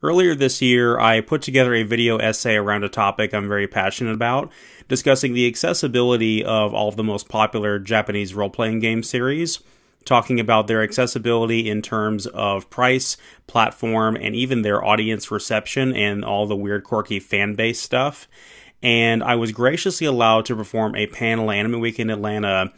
Earlier this year, I put together a video essay around a topic I'm very passionate about, discussing the accessibility of all of the most popular Japanese role-playing game series, talking about their accessibility in terms of price, platform, and even their audience reception and all the weird, quirky fan-base stuff. And I was graciously allowed to perform a panel at Anime Week in Atlanta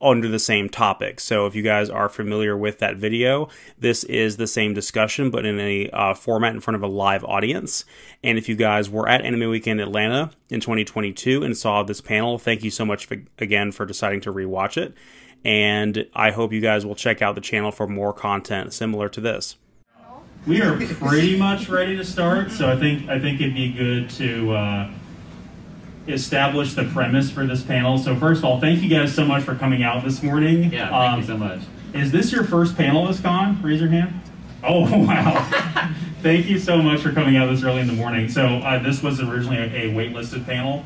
under the same topic. So if you guys are familiar with that video, this is the same discussion, but in a format in front of a live audience. And if you guys were at Anime Week in Atlanta in 2022 and saw this panel, thank you so much again for deciding to rewatch it. And I hope you guys will check out the channel for more content similar to this. We are pretty much ready to start, so I think it'd be good to establish the premise for this panel. So first of all, thank you guys so much for coming out this morning. Yeah, thank you so much. Is this your first panel this con? Raise your hand. Oh, wow. Thank you so much for coming out this early in the morning. So this was originally a waitlisted panel.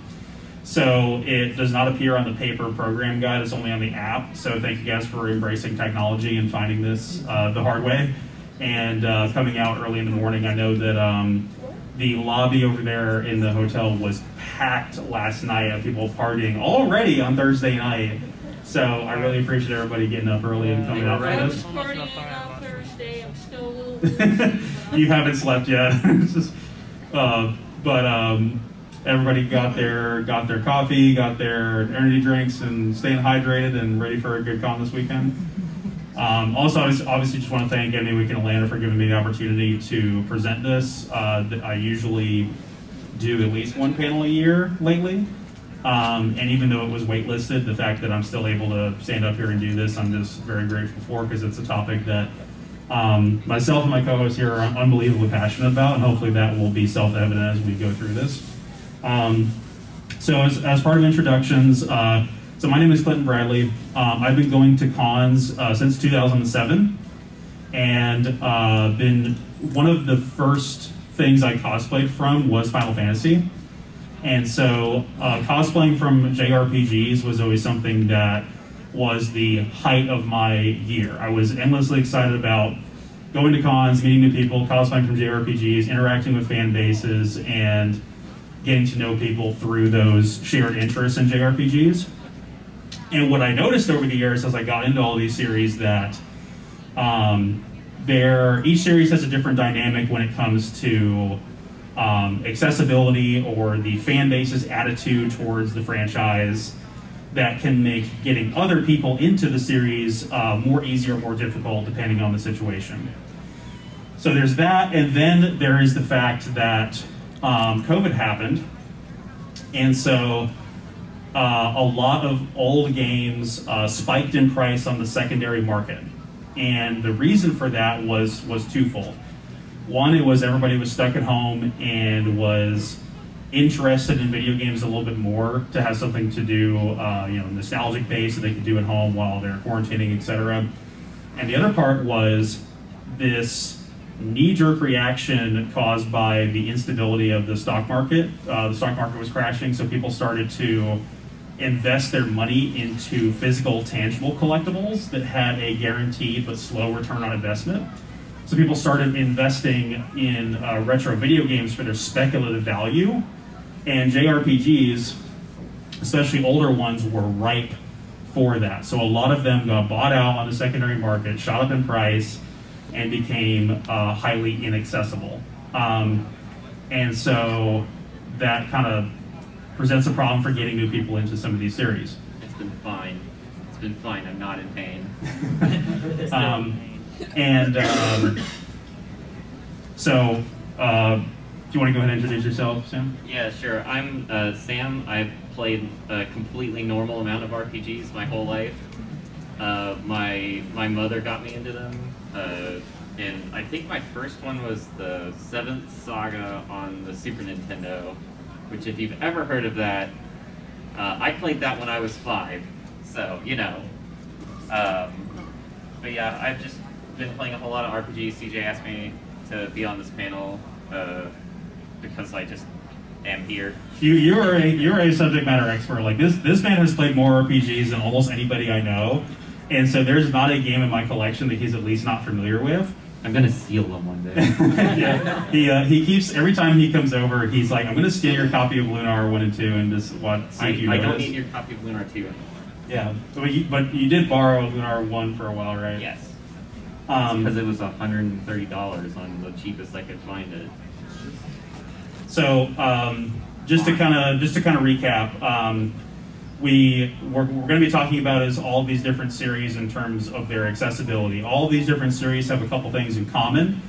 So it does not appear on the paper program guide, it's only on the app. So thank you guys for embracing technology and finding this the hard way. And coming out early in the morning. I know that the lobby over there in the hotel was packed last night of people partying already on Thursday night. So I really appreciate everybody getting up early and coming out for this. I was partying on Thursday. I'm still a little You haven't slept yet. Everybody got their coffee, got their energy drinks, and staying hydrated and ready for a good con this weekend. Also, I obviously just want to thank Anime Week in Atlanta for giving me the opportunity to present this. I usually do at least one panel a year lately. And even though it was waitlisted, the fact that I'm still able to stand up here and do this, I'm just very grateful for, because it's a topic that myself and my co-hosts here are unbelievably passionate about, and hopefully that will be self-evident as we go through this. So as part of introductions, so my name is Clinton Bradley. I've been going to cons since 2007, and been one of the first things I cosplayed from was Final Fantasy. And so cosplaying from JRPGs was always something that was the height of my year. I was endlessly excited about going to cons, meeting new people, cosplaying from JRPGs, interacting with fan bases, and getting to know people through those shared interests in JRPGs. And what I noticed over the years as I got into all these series that each series has a different dynamic when it comes to accessibility or the fan base's attitude towards the franchise that can make getting other people into the series more easy or more difficult depending on the situation. So there's that, and then there is the fact that COVID happened, and so a lot of old games spiked in price on the secondary market. And the reason for that was twofold. One, it was everybody was stuck at home and was interested in video games a little bit more to have something to do, nostalgic base that they could do at home while they're quarantining, etc. And the other part was this knee-jerk reaction caused by the instability of the stock market. The stock market was crashing, so people started to invest their money into physical, tangible collectibles that had a guaranteed but slow return on investment. So people started investing in retro video games for their speculative value, and JRPGs, especially older ones, were ripe for that. So a lot of them got bought out on the secondary market, shot up in price, and became highly inaccessible. And so that kind of presents a problem for getting new people into some of these series. It's been fine. It's been fine. I'm not in pain. So, do you want to go ahead and introduce yourself, Sam? Yeah, sure. I'm Sam. I've played a completely normal amount of RPGs my whole life. My mother got me into them, and I think my first one was the 7th Saga on the Super Nintendo, which, if you've ever heard of that, I played that when I was 5, so, you know. But yeah, I've just been playing a whole lot of RPGs. CJ asked me to be on this panel because I just am here. You're a subject matter expert. Like this man has played more RPGs than almost anybody I know, and so there's not a game in my collection that he's at least not familiar with. I'm gonna steal them one day. Yeah, he keeps, every time he comes over, he's like, I'm gonna steal your copy of Lunar 1 and 2 and just see if you I notice. don't need your copy of Lunar 2 anymore. Yeah, but you did borrow Lunar 1 for a while, right? Yes. Because it was $130 on the cheapest I could find it. So just to kind of recap, we're going to be talking about is all these different series in terms of their accessibility. All these different series have a couple things in common,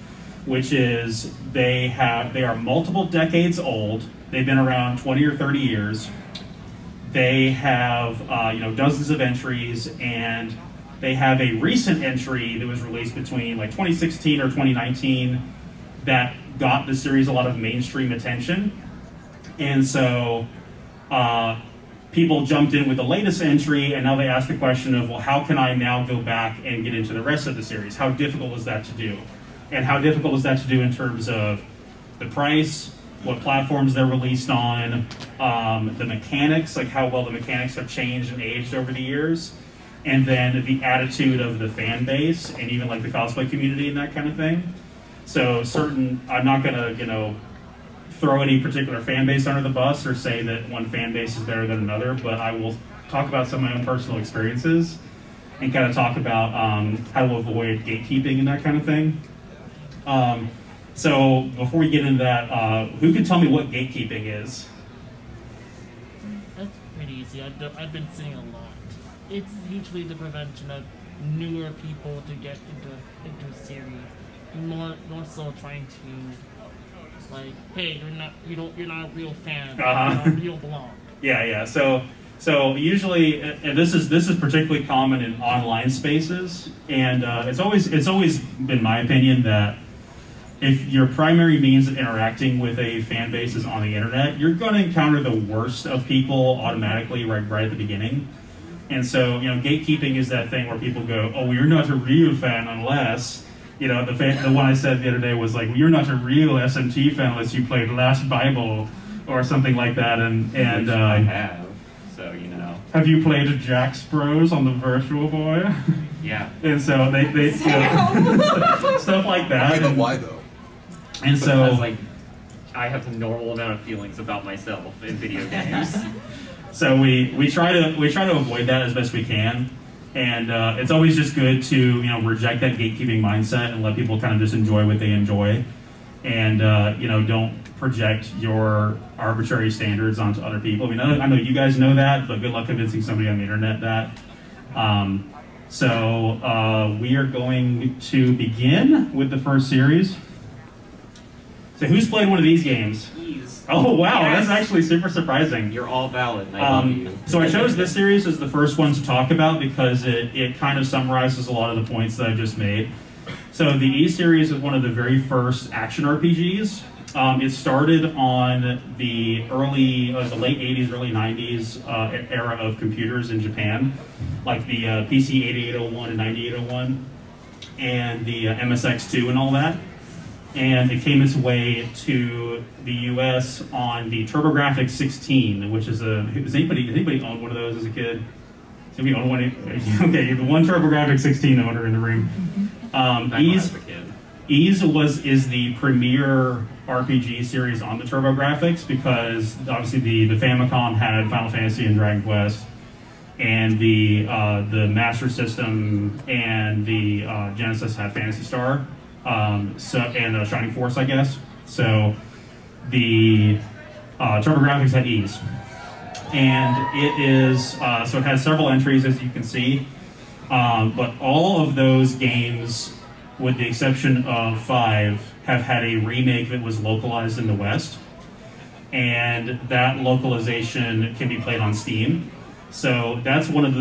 which is they are multiple decades old. They've been around 20 or 30 years. They have dozens of entries, and they have a recent entry that was released between like 2016 or 2019 that got the series a lot of mainstream attention, and so people jumped in with the latest entry, and now they ask the question of, well, how can I now go back and get into the rest of the series? How difficult is that to do? And how difficult is that to do in terms of the price, what platforms they're released on, the mechanics, like how well the mechanics have changed and aged over the years, and then the attitude of the fan base and even like the cosplay community and that kind of thing. So I'm not gonna, throw any particular fan base under the bus or say that one fan base is better than another, but I will talk about some of my own personal experiences and kind of talk about how to avoid gatekeeping and that kind of thing. So before we get into that, who can tell me what gatekeeping is? That's pretty easy. I've been seeing a lot. It's usually the prevention of newer people to get into a series. More so trying to, like, hey, you're not a real fan. You don't belong. Yeah. So usually, and this is particularly common in online spaces, and it's always been my opinion that if your primary means of interacting with a fan base is on the internet, you're going to encounter the worst of people automatically right at the beginning. And so, gatekeeping is that thing where people go, oh, well, you're not a real fan unless, the one I said the other day was like, well, you're not a real SMT fan unless you played Last Bible or something like that. And I have, so Have you played Jack's Bros on the Virtual Boy? Yeah. And so they stuff like that. I know why though. And so, I have a normal amount of feelings about myself in video games. So we try to avoid that as best we can, and it's always just good to reject that gatekeeping mindset and let people kind of just enjoy what they enjoy, and don't project your arbitrary standards onto other people. I mean, I know you guys know that, but good luck convincing somebody on the internet that. So we are going to begin with the first series. So who's played one of these games? Oh wow, yes. That's actually super surprising. You're all valid, and I love you. So I chose this series as the first one to talk about because it kind of summarizes a lot of the points that I just made. So the E series is one of the very first action RPGs. It started on the late 80s, early 90s era of computers in Japan, like the PC 8801 and 9801, and the MSX2 and all that. And it came its way to the U.S. on the TurboGrafx 16, which is does anybody own one of those as a kid? Does anybody own one? Okay, the one TurboGrafx 16 owner in the room. Ys is the premier RPG series on the TurboGrafx because obviously the Famicom had Final Fantasy and Dragon Quest, and the Master System and the Genesis had Phantasy Star. And Shining Force, I guess. So the TurboGrafx had Ys, and it is so it has several entries, as you can see. But all of those games, with the exception of 5, have had a remake that was localized in the West, and that localization can be played on Steam. So that's one of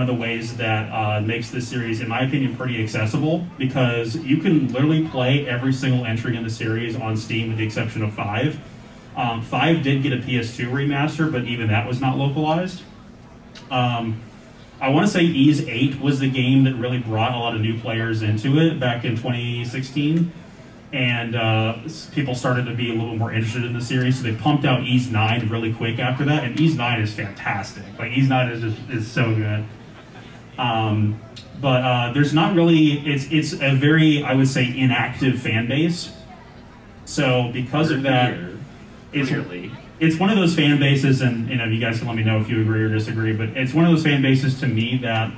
the ways that makes this series, in my opinion, pretty accessible, because you can literally play every single entry in the series on Steam with the exception of 5. 5 did get a PS2 remaster, but even that was not localized. I want to say Ys 8 was the game that really brought a lot of new players into it back in 2016. And people started to be a little more interested in the series, so they pumped out Ys 9 really quick after that, and Ys 9 is fantastic. Like, Ys 9 is so good. But there's not really, it's a very, I would say, inactive fan base. So because of that, it's one of those fan bases, and you guys can let me know if you agree or disagree, but it's one of those fan bases to me that,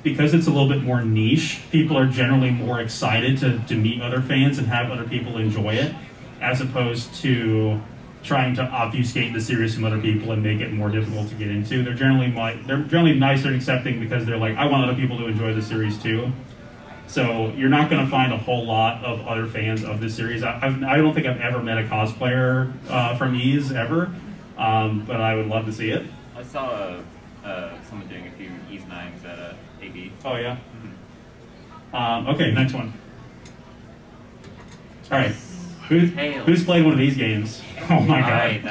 because it's a little bit more niche, people are generally more excited to meet other fans and have other people enjoy it, as opposed to trying to obfuscate the series from other people and make it more difficult to get into. They're generally nicer and accepting because they're like, I want other people to enjoy the series too. So you're not going to find a whole lot of other fans of this series. I don't think I've ever met a cosplayer from Ys ever, but I would love to see it. I saw someone doing a few Ys 9s at AD. Oh yeah? Okay, next one. All right. Who's played one of these games? Oh my god. Right,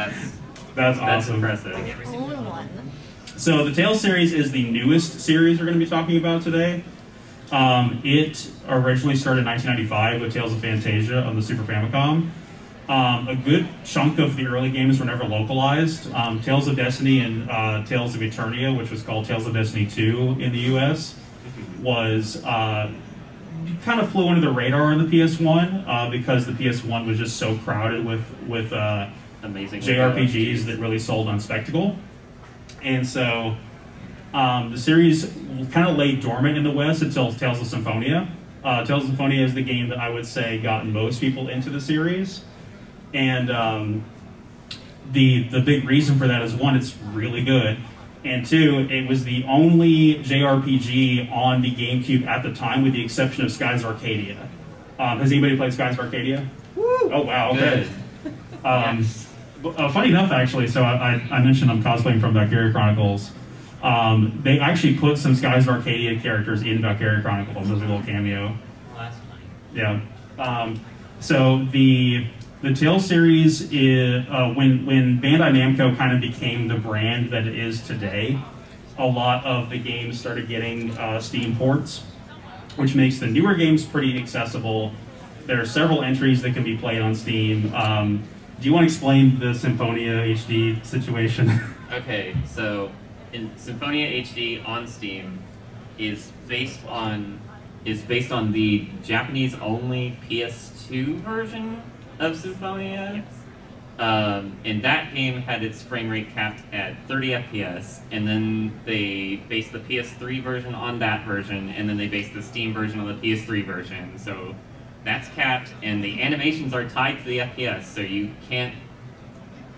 that's awesome. Impressive. Only one. So the Tales series is the newest series we're going to be talking about today. It originally started in 1995 with Tales of Fantasia on the Super Famicom. A good chunk of the early games were never localized. Tales of Destiny and Tales of Eternia, which was called Tales of Destiny 2 in the US, was kind of flew under the radar on the PS1 because the PS1 was just so crowded with amazing JRPGs that really sold on spectacle. And so the series kind of lay dormant in the West until Tales of Symphonia. Tales of Symphonia is the game that I would say got most people into the series. And the big reason for that is, one, it's really good. And two, it was the only JRPG on the GameCube at the time, with the exception of Skies of Arcadia. Has anybody played Skies of Arcadia? Woo! Oh, wow, okay. Yes. Funny enough, actually, so I mentioned I'm cosplaying from Valkyria Chronicles. They actually put some Skies of Arcadia characters in Valkyria Chronicles as a little cameo. Last night. Yeah. So the Tales series is when Bandai Namco kind of became the brand that it is today, a lot of the games started getting Steam ports, which makes the newer games pretty accessible. There are several entries that can be played on Steam. Do you want to explain the Symphonia HD situation? Okay, so in Symphonia HD on Steam is based on the Japanese only PS2 version of Symphonia. And that game had its frame rate capped at 30 FPS, and then they based the PS3 version on that version, and then they based the Steam version on the PS3 version. So that's capped, and the animations are tied to the FPS, so you can't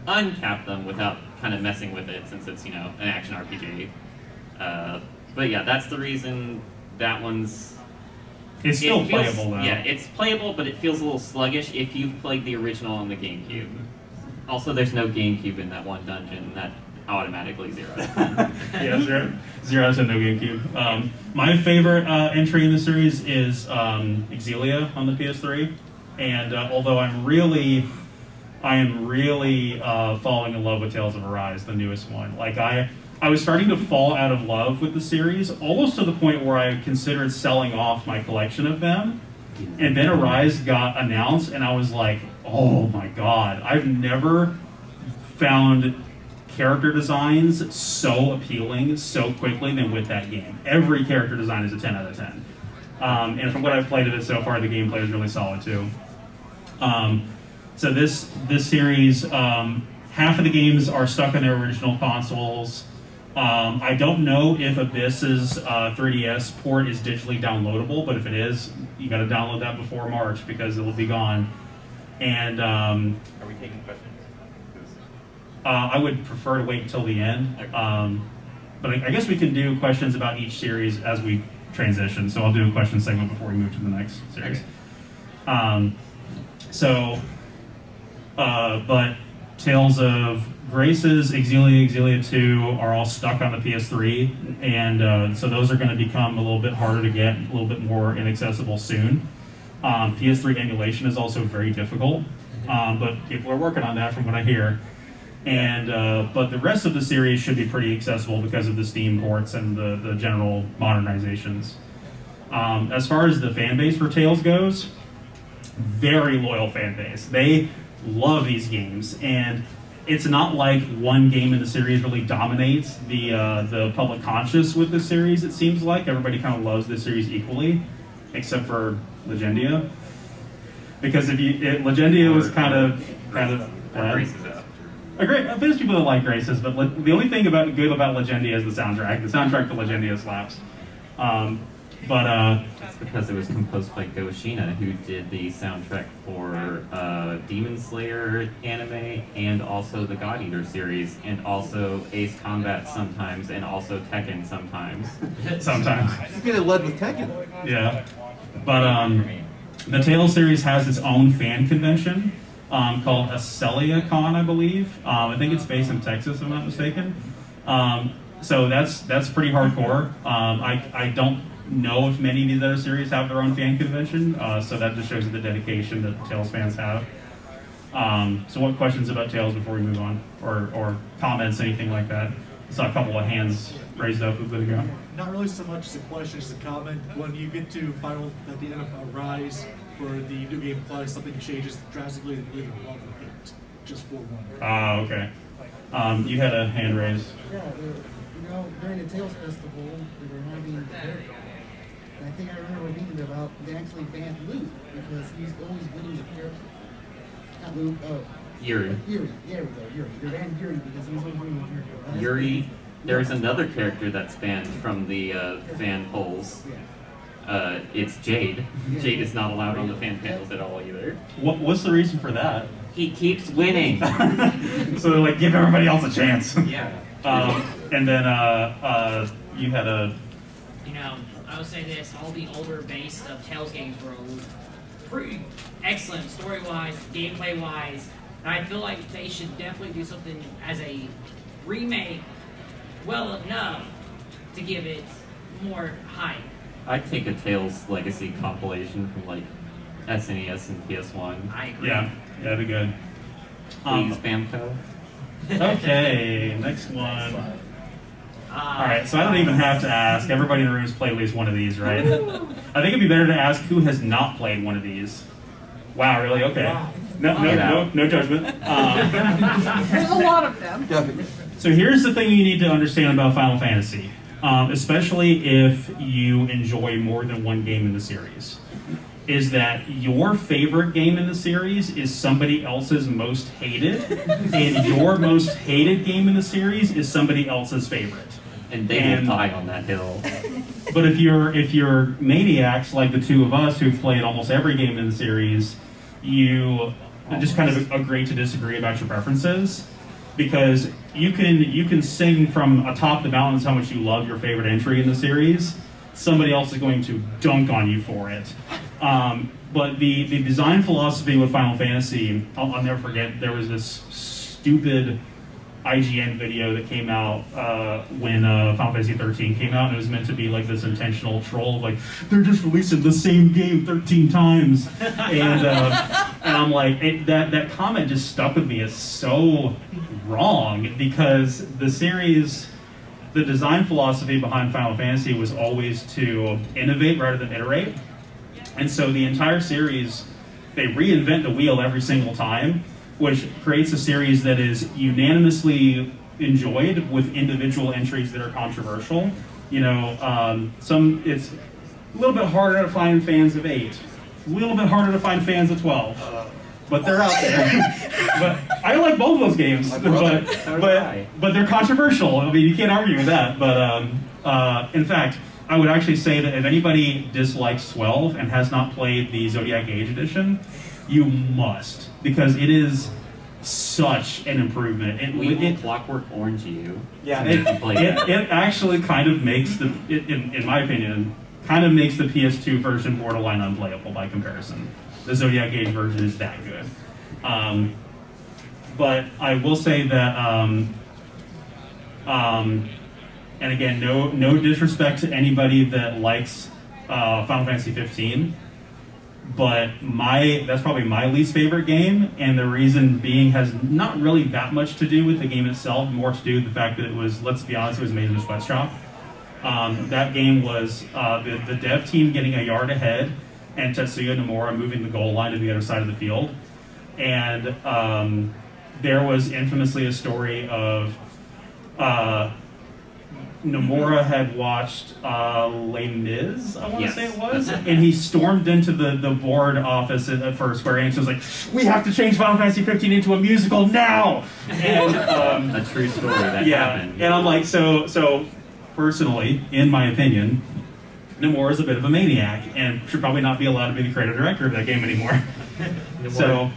uncap them without kind of messing with it, since it's, an action RPG. But yeah, that's the reason that one's... It's still playable, though. Yeah, it's playable, but it feels a little sluggish if you've played the original on the GameCube. Also, there's no GameCube in that one dungeon. That automatically zeroes. Yeah, zero out of 10, no GameCube. My favorite entry in the series is Exilia on the PS3. And although I am really falling in love with Tales of Arise, the newest one. Like, I was starting to fall out of love with the series, almost to the point where I considered selling off my collection of them. And then Arise got announced, and I was like, oh my god, I've never found character designs so appealing so quickly than with that game. Every character design is a 10 out of 10. And from what I've played of it so far, the gameplay is really solid too. So this series, half of the games are stuck on their original consoles. I don't know if Abyss's 3DS port is digitally downloadable, but if it is, you got to download that before March because it will be gone. And Are we taking questions? I would prefer to wait until the end. Okay. But I guess we can do questions about each series as we transition. So I'll do a question segment before we move to the next series. Okay. But Tales of Graces, Exilia 2 are all stuck on the PS3, and so those are going to become a little bit harder to get, a little bit more inaccessible soon. PS3 emulation is also very difficult, but people are working on that from what I hear. And but the rest of the series should be pretty accessible because of the Steam ports and the general modernizations. As far as the fan base for Tales goes, very loyal fan base. They love these games, and it's not like one game in the series really dominates the public conscious with the series. It seems like everybody kind of loves this series equally, except for Legendia. Because Legendia was kind of bad. There's people that like Graces, but the only thing good about Legendia is the soundtrack. The soundtrack to Legendia slaps. That's because it was composed by Go Shina, who did the soundtrack for Demon Slayer anime, and also the God Eater series, and also Ace Combat sometimes, and also Tekken sometimes. Sometimes. You could have led with Tekken. Yeah. But the Tales series has its own fan convention called AceliaCon, I believe. I think it's based in Texas, if I'm not mistaken. So that's pretty hardcore. I don't know if many of these other series have their own fan convention, so that just shows you the dedication that Tales fans have. So what questions about Tales before we move on? Or comments, anything like that? I saw a couple of hands raised up a bit ago. Not really so much as a question as a comment. When you get to at the end of Rise for the New Game Plus, something changes drastically in the love of it, just for one. Ah, okay. You had a hand raised. Yeah, during the Tales Festival, we were having the character. And I think I remember reading about they actually banned Luke because he's always winning the character. Not Luke, Yuri. Yuri, there we go, Yuri. They banned Yuri because he was always winning the character. Yuri, there's another character that's banned from the fan polls. It's Jade. Jade is not allowed on the fan panels at all either. What's the reason for that? He keeps winning. So they're like, give everybody else a chance. Yeah. And then you had a... You know, I would say this, all the older base of Tales games were pretty excellent story-wise, gameplay-wise, and I feel like they should definitely do something as a remake well enough to give it more hype. I'd take a Tales Legacy compilation from like SNES and PS1. I agree. Yeah, that'd be good. Please, Bamco. Okay, next one. Alright, so I don't even have to ask. Everybody in the room has played at least one of these, right? I think it'd be better to ask who has not played one of these. Wow, really? Okay. Wow. No judgment. There's a lot of them. So here's the thing you need to understand about Final Fantasy, especially if you enjoy more than one game in the series, is that your favorite game in the series is somebody else's most hated, and your most hated game in the series is somebody else's favorite. And they will die on that hill. But if you're maniacs like the two of us who've played almost every game in the series, you just kind of agree to disagree about your preferences, because you can sing from atop the mountains how much you love your favorite entry in the series. Somebody else is going to dunk on you for it. But the design philosophy with Final Fantasy, I'll never forget, there was this stupid IGN video that came out when Final Fantasy 13 came out, and it was meant to be like this intentional troll, like, they're just releasing the same game 13 times. And I'm like, that comment just stuck with me as so wrong, because the series, the design philosophy behind Final Fantasy was always to innovate rather than iterate. And so the entire series, they reinvent the wheel every single time, which creates a series that is unanimously enjoyed with individual entries that are controversial. You know, it's a little bit harder to find fans of 8. It's a little bit harder to find fans of 12. But they're out there. But I like both of those games. But they're controversial. I mean, you can't argue with that. But in fact, I would actually say that if anybody dislikes 12 and has not played the Zodiac Age edition, you must, because it is such an improvement. We will Clockwork Orange you. Yeah, it actually kind of makes in my opinion, kind of makes the PS2 version borderline unplayable by comparison. The Zodiac Age version is that good. But I will say that, and again, no disrespect to anybody that likes Final Fantasy 15, but that's probably my least favorite game, and the reason being has not really that much to do with the game itself, more to do with the fact that it was, let's be honest, it was made in a sweatshop. That game was the dev team getting a yard ahead, and Tetsuya Nomura moving the goal line to the other side of the field. And there was infamously a story of Nomura had watched Les Mis, I want to say it was, and he stormed into the board office for Square Enix and was like, "We have to change Final Fantasy 15 into a musical now!" And a true story that happened. And I'm like, so personally, in my opinion, Nomura is a bit of a maniac and should probably not be allowed to be the creative director of that game anymore. So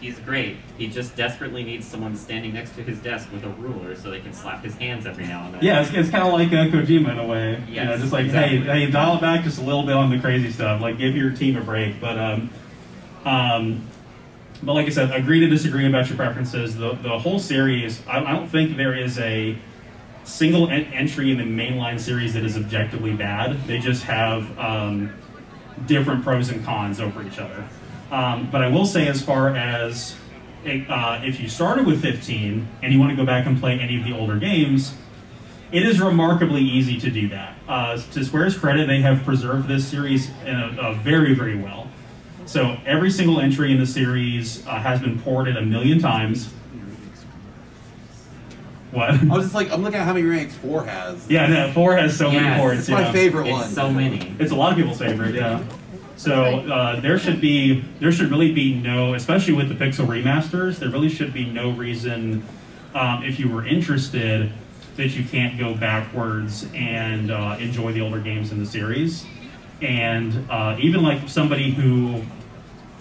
he's great. He just desperately needs someone standing next to his desk with a ruler so they can slap his hands every now and then. Yeah, it's kind of like Kojima in a way. Yes, you know, just like, exactly. hey, dial it back just a little bit on the crazy stuff. Like, give your team a break. But like I said, agree to disagree about your preferences. The whole series, I don't think there is a single entry in the mainline series that is objectively bad. They just have different pros and cons over each other. But I will say, as far as if you started with 15 and you want to go back and play any of the older games, it is remarkably easy to do that. To Square's credit, they have preserved this series very, very well. So every single entry in the series has been ported 1,000,000 times. What? I was just like, I'm looking at how many remakes 4 has. Yeah, no, 4 has so many ports. It's my favorite one. So many. It's a lot of people's favorite, yeah. So there should really be no, especially with the Pixel remasters, there really should be no reason, if you were interested, that you can't go backwards and enjoy the older games in the series. And even like somebody who,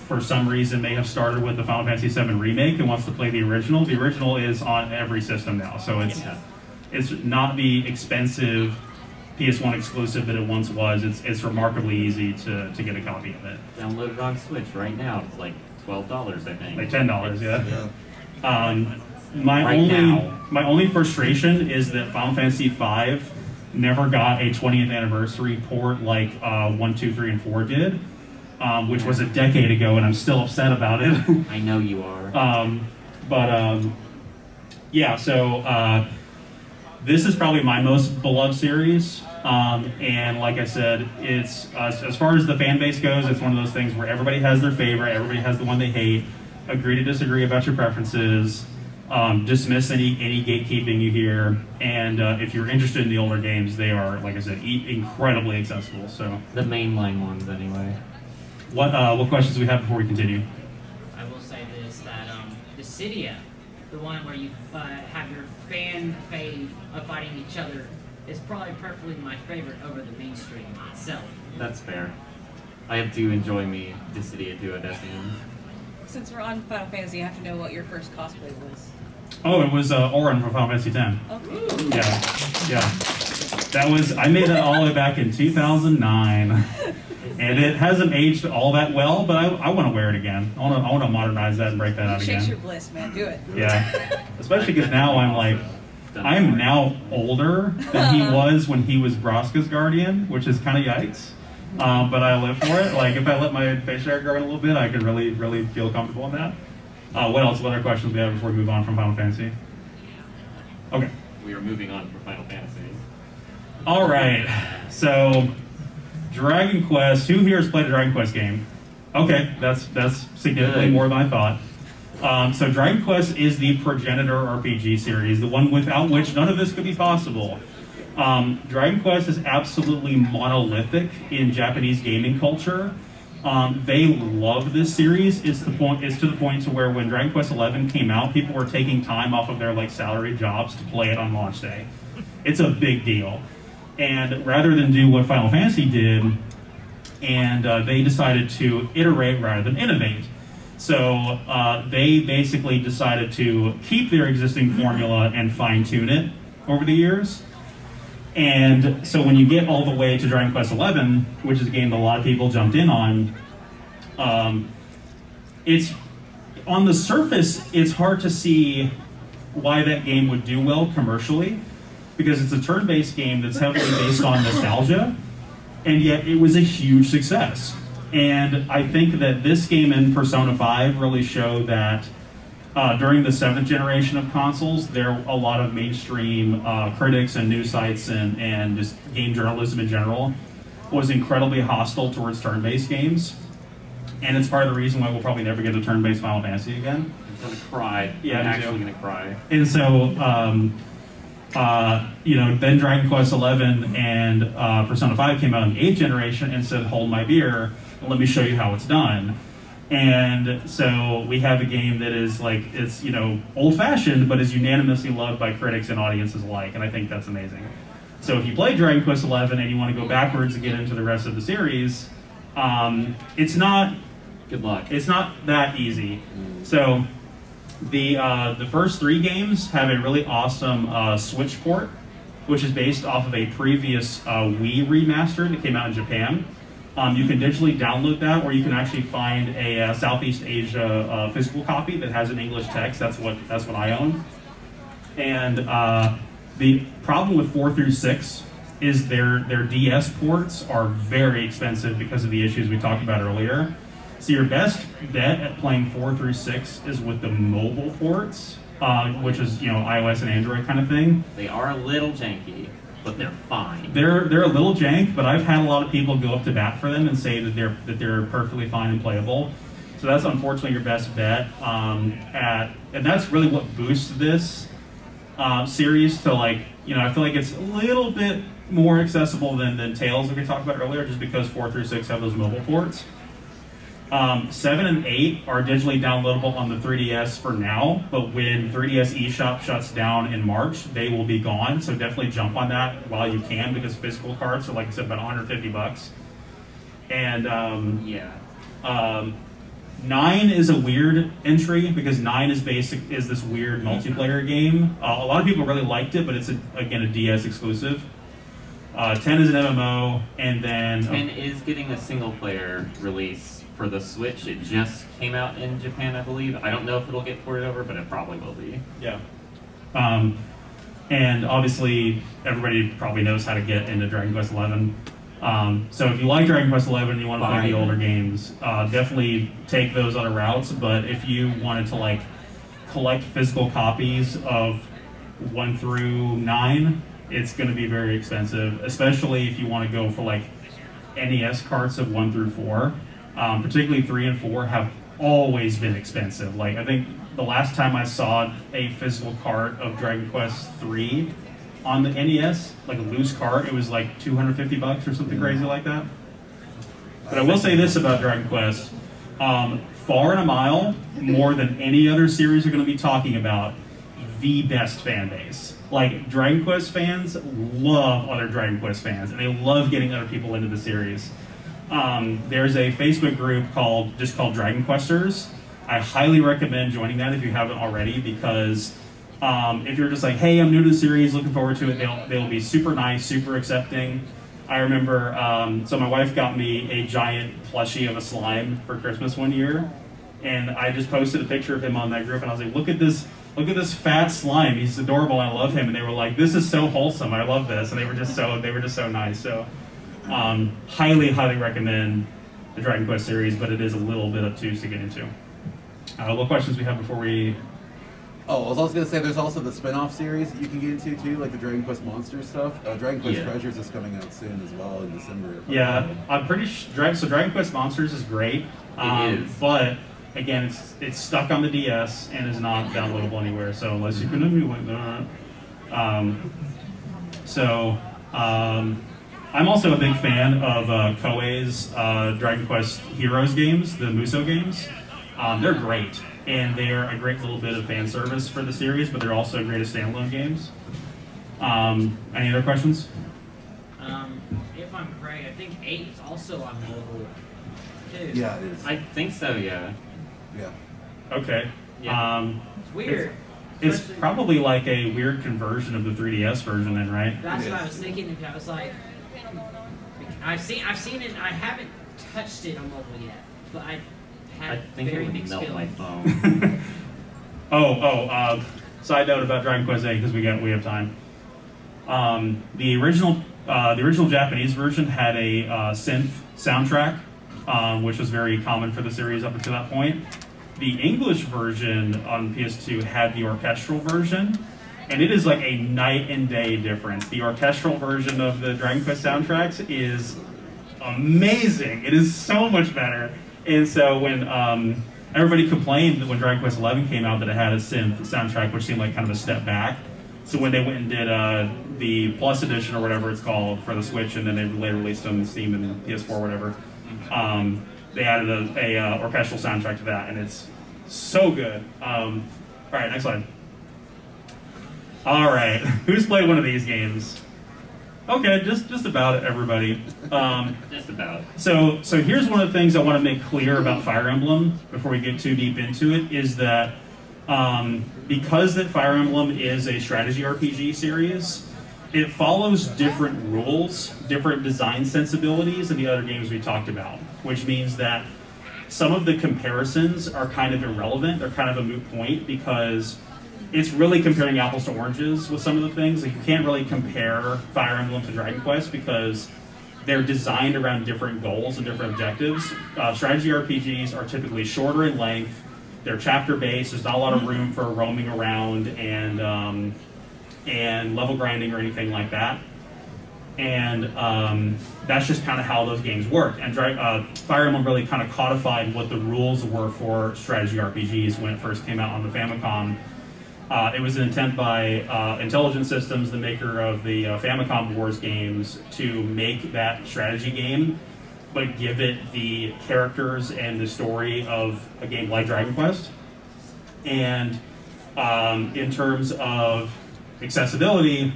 for some reason, may have started with the Final Fantasy VII Remake and wants to play the original is on every system now. So it's not the expensive PS1 exclusive that it once was. It's remarkably easy to get a copy of it. Download it on Switch right now. It's like $12, I think. Like $10, yeah. My only frustration is that Final Fantasy V never got a 20th anniversary port like 1, 2, 3, and 4 did, which was a decade ago, and I'm still upset about it. I know you are. Yeah, so this is probably my most beloved series, and like I said, it's as far as the fan base goes, it's one of those things where everybody has their favorite, everybody has the one they hate. Agree to disagree about your preferences. Dismiss any gatekeeping you hear, and if you're interested in the older games, they are, like I said, incredibly accessible. So the mainline ones, anyway. What questions do we have before we continue? I will say this, that Dissidia, the one where you have your fan fave of fighting each other, is probably perfectly my favorite over the mainstream itself. That's fair. I do enjoy me Dissidia Duodecium. Since we're on Final Fantasy, I have to know what your first cosplay was. Oh, it was Auron from Final Fantasy X. Okay. Yeah. That was, I made that all the way back in 2009. And it hasn't aged all that well, but I want to wear it again. I want to modernize that and break that out again. Chase your bliss, man. Do it. Yeah. Especially because now I'm now older than he was when he was Broska's guardian, which is kind of yikes. But I live for it. Like, if I let my facial hair grow in a little bit, I could really, really feel comfortable in that. What else? What other questions do we have before we move on from Final Fantasy? Okay. We are moving on from Final Fantasy. All right. So, Dragon Quest. Who here has played a Dragon Quest game? Okay, that's significantly more than I thought. So, Dragon Quest is the progenitor RPG series, the one without which none of this could be possible. Dragon Quest is absolutely monolithic in Japanese gaming culture. They love this series. It's to the point to where when Dragon Quest XI came out, people were taking time off of their salary jobs to play it on launch day. It's a big deal. And rather than do what Final Fantasy did, and they decided to iterate rather than innovate. So they basically decided to keep their existing formula and fine-tune it over the years. And so when you get all the way to Dragon Quest XI, which is a game that a lot of people jumped in on, it's on the surface, it's hard to see why that game would do well commercially, because it's a turn-based game that's heavily based on nostalgia, and yet it was a huge success. And I think that this game and Persona 5 really show that during the 7th generation of consoles, a lot of mainstream critics and news sites and just game journalism in general was incredibly hostile towards turn-based games. and it's part of the reason why we'll probably never get a turn-based Final Fantasy again. I'm gonna cry. Yeah, I'm me actually too. gonna cry. And so, you know, then Dragon Quest XI and Persona 5 came out in the 8th generation and said, hold my beer, and let me show you how it's done. And so we have a game that is like, it's, you know, old-fashioned, but is unanimously loved by critics and audiences alike, and I think that's amazing. So if you play Dragon Quest XI and you want to go backwards and get into the rest of the series, it's not... Good luck. It's not that easy. So the first 3 games have a really awesome Switch port, which is based off of a previous Wii remaster that came out in Japan. You can digitally download that, or you can actually find a Southeast Asia physical copy that has an English text. That's what I own. And the problem with 4 through 6 is their DS ports are very expensive because of the issues we talked about earlier. So your best bet at playing 4 through 6 is with the mobile ports, which is, you know, iOS and Android kind of thing. They are a little janky, but they're fine. They're a little jank, but I've had a lot of people go up to bat for them and say that they're perfectly fine and playable. So that's unfortunately your best bet. And that's really what boosts this series to, like, you know, I feel like it's a little bit more accessible than Tales that we talked about earlier, just because 4 through 6 have those mobile ports. 7 and 8 are digitally downloadable on the 3DS for now, but when 3DS eShop shuts down in March, they will be gone. So definitely jump on that while you can, because physical cards are, like I said, about $150. And 9 is a weird entry because 9 is this weird multiplayer game. A lot of people really liked it, but it's again a DS exclusive. 10 is an MMO, and then 10 is getting a single player release for the Switch. It just came out in Japan, I believe. I don't know if it'll get ported over, but it probably will be. Yeah. And obviously, everybody probably knows how to get into Dragon Quest XI. So if you like Dragon Quest XI and you want to play the older games, definitely take those other routes. But if you wanted to, like, collect physical copies of 1 through 9, it's going to be very expensive, especially if you want to go for, like, NES carts of 1 through 4. Particularly 3 and 4 have always been expensive. Like, I think the last time I saw a physical cart of Dragon Quest 3 on the NES, like a loose cart, it was like $250 or something crazy like that. But I will say this about Dragon Quest. Far and a mile, more than any other series we're going to be talking about, the best fan base. Like, Dragon Quest fans love other Dragon Quest fans, and they love getting other people into the series. There's a Facebook group called Dragon Questers. I highly recommend joining that if you haven't already, because if you're just like, hey, I'm new to the series, looking forward to it, they'll be super nice, super accepting. I remember, so my wife got me a giant plushie of a slime for Christmas one year, and I just posted a picture of him on that group, and I was like, look at this fat slime, he's adorable, I love him. And they were like, this is so wholesome, I love this. And they were just so nice. So highly recommend the Dragon Quest series, but it is a little bit obtuse to get into. What questions we have before we... Oh, I was also going to say there's also the spin-off series that you can get into too, like the Dragon Quest Monsters stuff. Dragon Quest Treasures is coming out soon as well in December. Yeah, I'm pretty sure. So Dragon Quest Monsters is great. It is. But again, it's stuck on the DS and is not downloadable anywhere. So unless you can emulate that. I'm also a big fan of Koei's Dragon Quest Heroes games, the Musou games. They're great, and they're a great little bit of fan service for the series, but they're also great as standalone games. Any other questions? If I'm correct, I think 8 is also on mobile, too. Yeah, it is. I think so, yeah. Yeah. Okay. Yeah. It's weird. It's probably like a weird conversion of the 3DS version then, right? That's what I was thinking. I was like, I've seen it. I haven't touched it on mobile yet, but I think very it would mixed melt my feelings. phone. Side note about Dragon Quest 8, because we have time. The original Japanese version had a synth soundtrack, which was very common for the series up until that point. The English version on PS2 had the orchestral version, and it is like a night and day difference. The orchestral version of the Dragon Quest soundtracks is amazing. It is so much better. And so when everybody complained that when Dragon Quest XI came out that it had a synth soundtrack, which seemed like kind of a step back. So when they went and did the Plus Edition or whatever it's called for the Switch, and then they later released on Steam and PS4 or whatever, they added a orchestral soundtrack to that, and it's so good. All right, next slide. All right, who's played one of these games? Okay, just about everybody. Just about. So here's one of the things I want to make clear about Fire Emblem before we get too deep into it, is that because that Fire Emblem is a strategy RPG series, it follows different rules, different design sensibilities than the other games we talked about, which means that some of the comparisons are kind of irrelevant. They're kind of a moot point because it's really comparing apples to oranges with some of the things. Like, you can't really compare Fire Emblem to Dragon Quest because they're designed around different goals and different objectives. Strategy RPGs are typically shorter in length. They're chapter-based. There's not a lot of room for roaming around and level grinding or anything like that. And that's just kind of how those games work. And Fire Emblem really kind of codified what the rules were for strategy RPGs when it first came out on the Famicom. It was an attempt by Intelligent Systems, the maker of the Famicom Wars games, to make that strategy game, but give it the characters and the story of a game like Dragon Quest. And in terms of accessibility,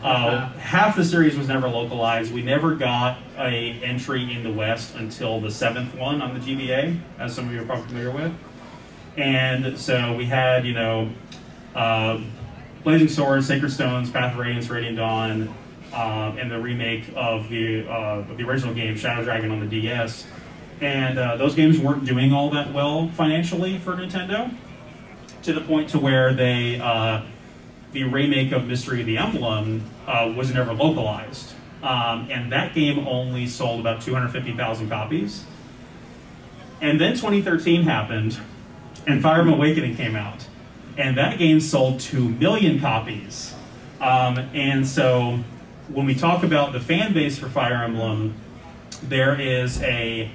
half the series was never localized. We never got an entry in the West until the 7th one on the GBA, as some of you are probably familiar with. And so we had, you know, Blazing Swords, Sacred Stones, Path of Radiance, Radiant Dawn, and the remake of the original game, Shadow Dragon, on the DS. And those games weren't doing all that well financially for Nintendo, to the point to where they, the remake of Mystery of the Emblem was never localized. And that game only sold about 250,000 copies. And then 2013 happened, and Fire Emblem Awakening came out. And that game sold 2 million copies. And so when we talk about the fan base for Fire Emblem, there is a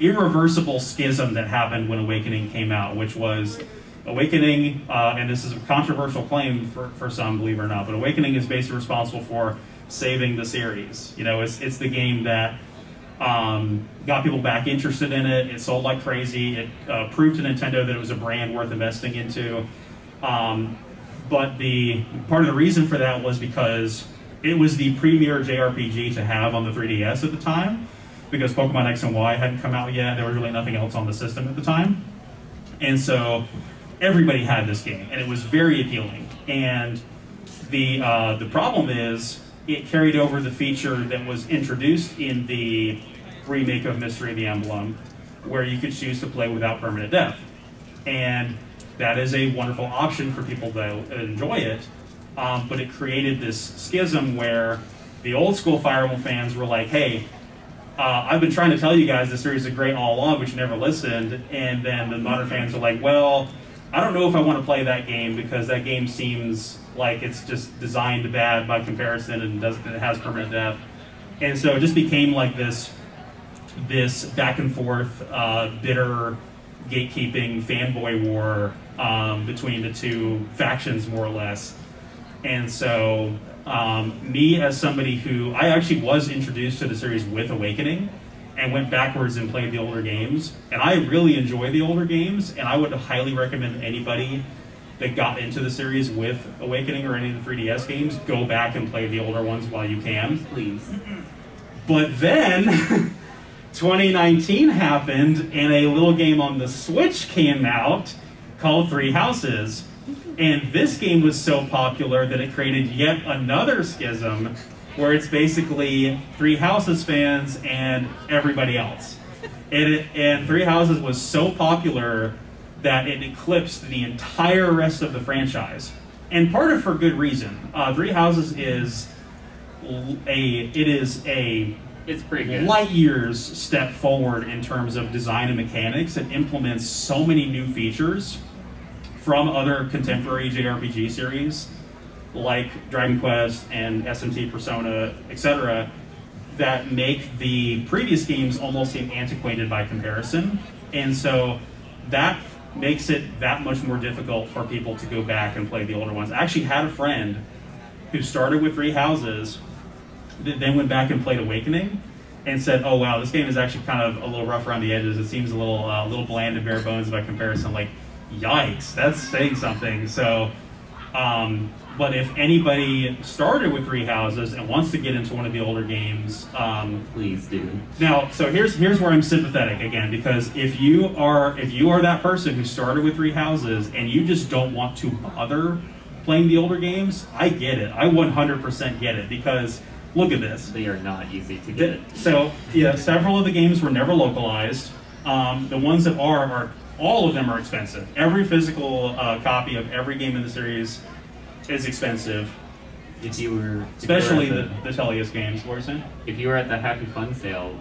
irreversible schism that happened when Awakening came out, which was Awakening, and this is a controversial claim for some, believe it or not, but Awakening is basically responsible for saving the series. You know, it's the game that got people back interested in it. It sold like crazy. It proved to Nintendo that it was a brand worth investing into. But the part of the reason for that was because it was the premier JRPG to have on the 3DS at the time, because Pokemon X and Y hadn't come out yet. There was really nothing else on the system at the time. And so everybody had this game, and it was very appealing. And the problem is, it carried over the feature that was introduced in the remake of Mystery of the Emblem, where you could choose to play without permanent death. And that is a wonderful option for people that enjoy it, but it created this schism where the old school Fire Emblem fans were like, hey, I've been trying to tell you guys this series is great all along, but you never listened. And then the modern fans are like, well, I don't know if I want to play that game because that game seems like it's just designed bad by comparison and it has permanent death. And so it just became like this back and forth, bitter gatekeeping fanboy war between the two factions, more or less. And so me, as somebody who, I actually was introduced to the series with Awakening and went backwards and played the older games, and I really enjoy the older games, and I would highly recommend anybody that got into the series with Awakening or any of the 3DS games, go back and play the older ones while you can. Please. But then 2019 happened, and a little game on the Switch came out called Three Houses. And this game was so popular that it created yet another schism, where it's basically Three Houses fans and everybody else. And Three Houses was so popular that it eclipsed the entire rest of the franchise. And part of it for good reason. Three Houses is it's pretty good. Light years step forward in terms of design and mechanics. It implements so many new features from other contemporary JRPG series like Dragon Quest and SMT, Persona, etc., that make the previous games almost seem antiquated by comparison. And so that makes it that much more difficult for people to go back and play the older ones. I actually had a friend who started with Three Houses, then went back and played Awakening, and said, "Oh wow, this game is actually kind of a little rough around the edges. It seems a little bland and bare bones by comparison." Like, yikes, that's saying something. So, but if anybody started with Three Houses and wants to get into one of the older games, please do. Now, so here's where I'm sympathetic again, because if you are that person who started with Three Houses and you just don't want to bother playing the older games, I get it. I 100% get it, because look at this. They are not easy to get. So, yeah, several of the games were never localized. The ones that are all of them are expensive. Every physical copy of every game in the series is expensive. Especially the Tellius games. What were you saying? If you were at the Happy Fun sale,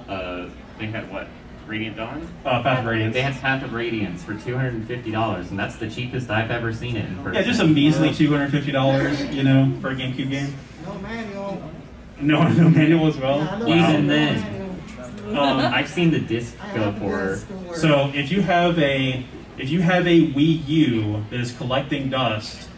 they had what? Radiant Dawn? Path of Radiance. They had Path of Radiance for $250, and that's the cheapest I've ever seen it in person. Yeah, just a measly $250, you know, for a GameCube game. No manual. No manual as well. Yeah, even then, I've seen the disc go for. So if you have a Wii U that is collecting dust,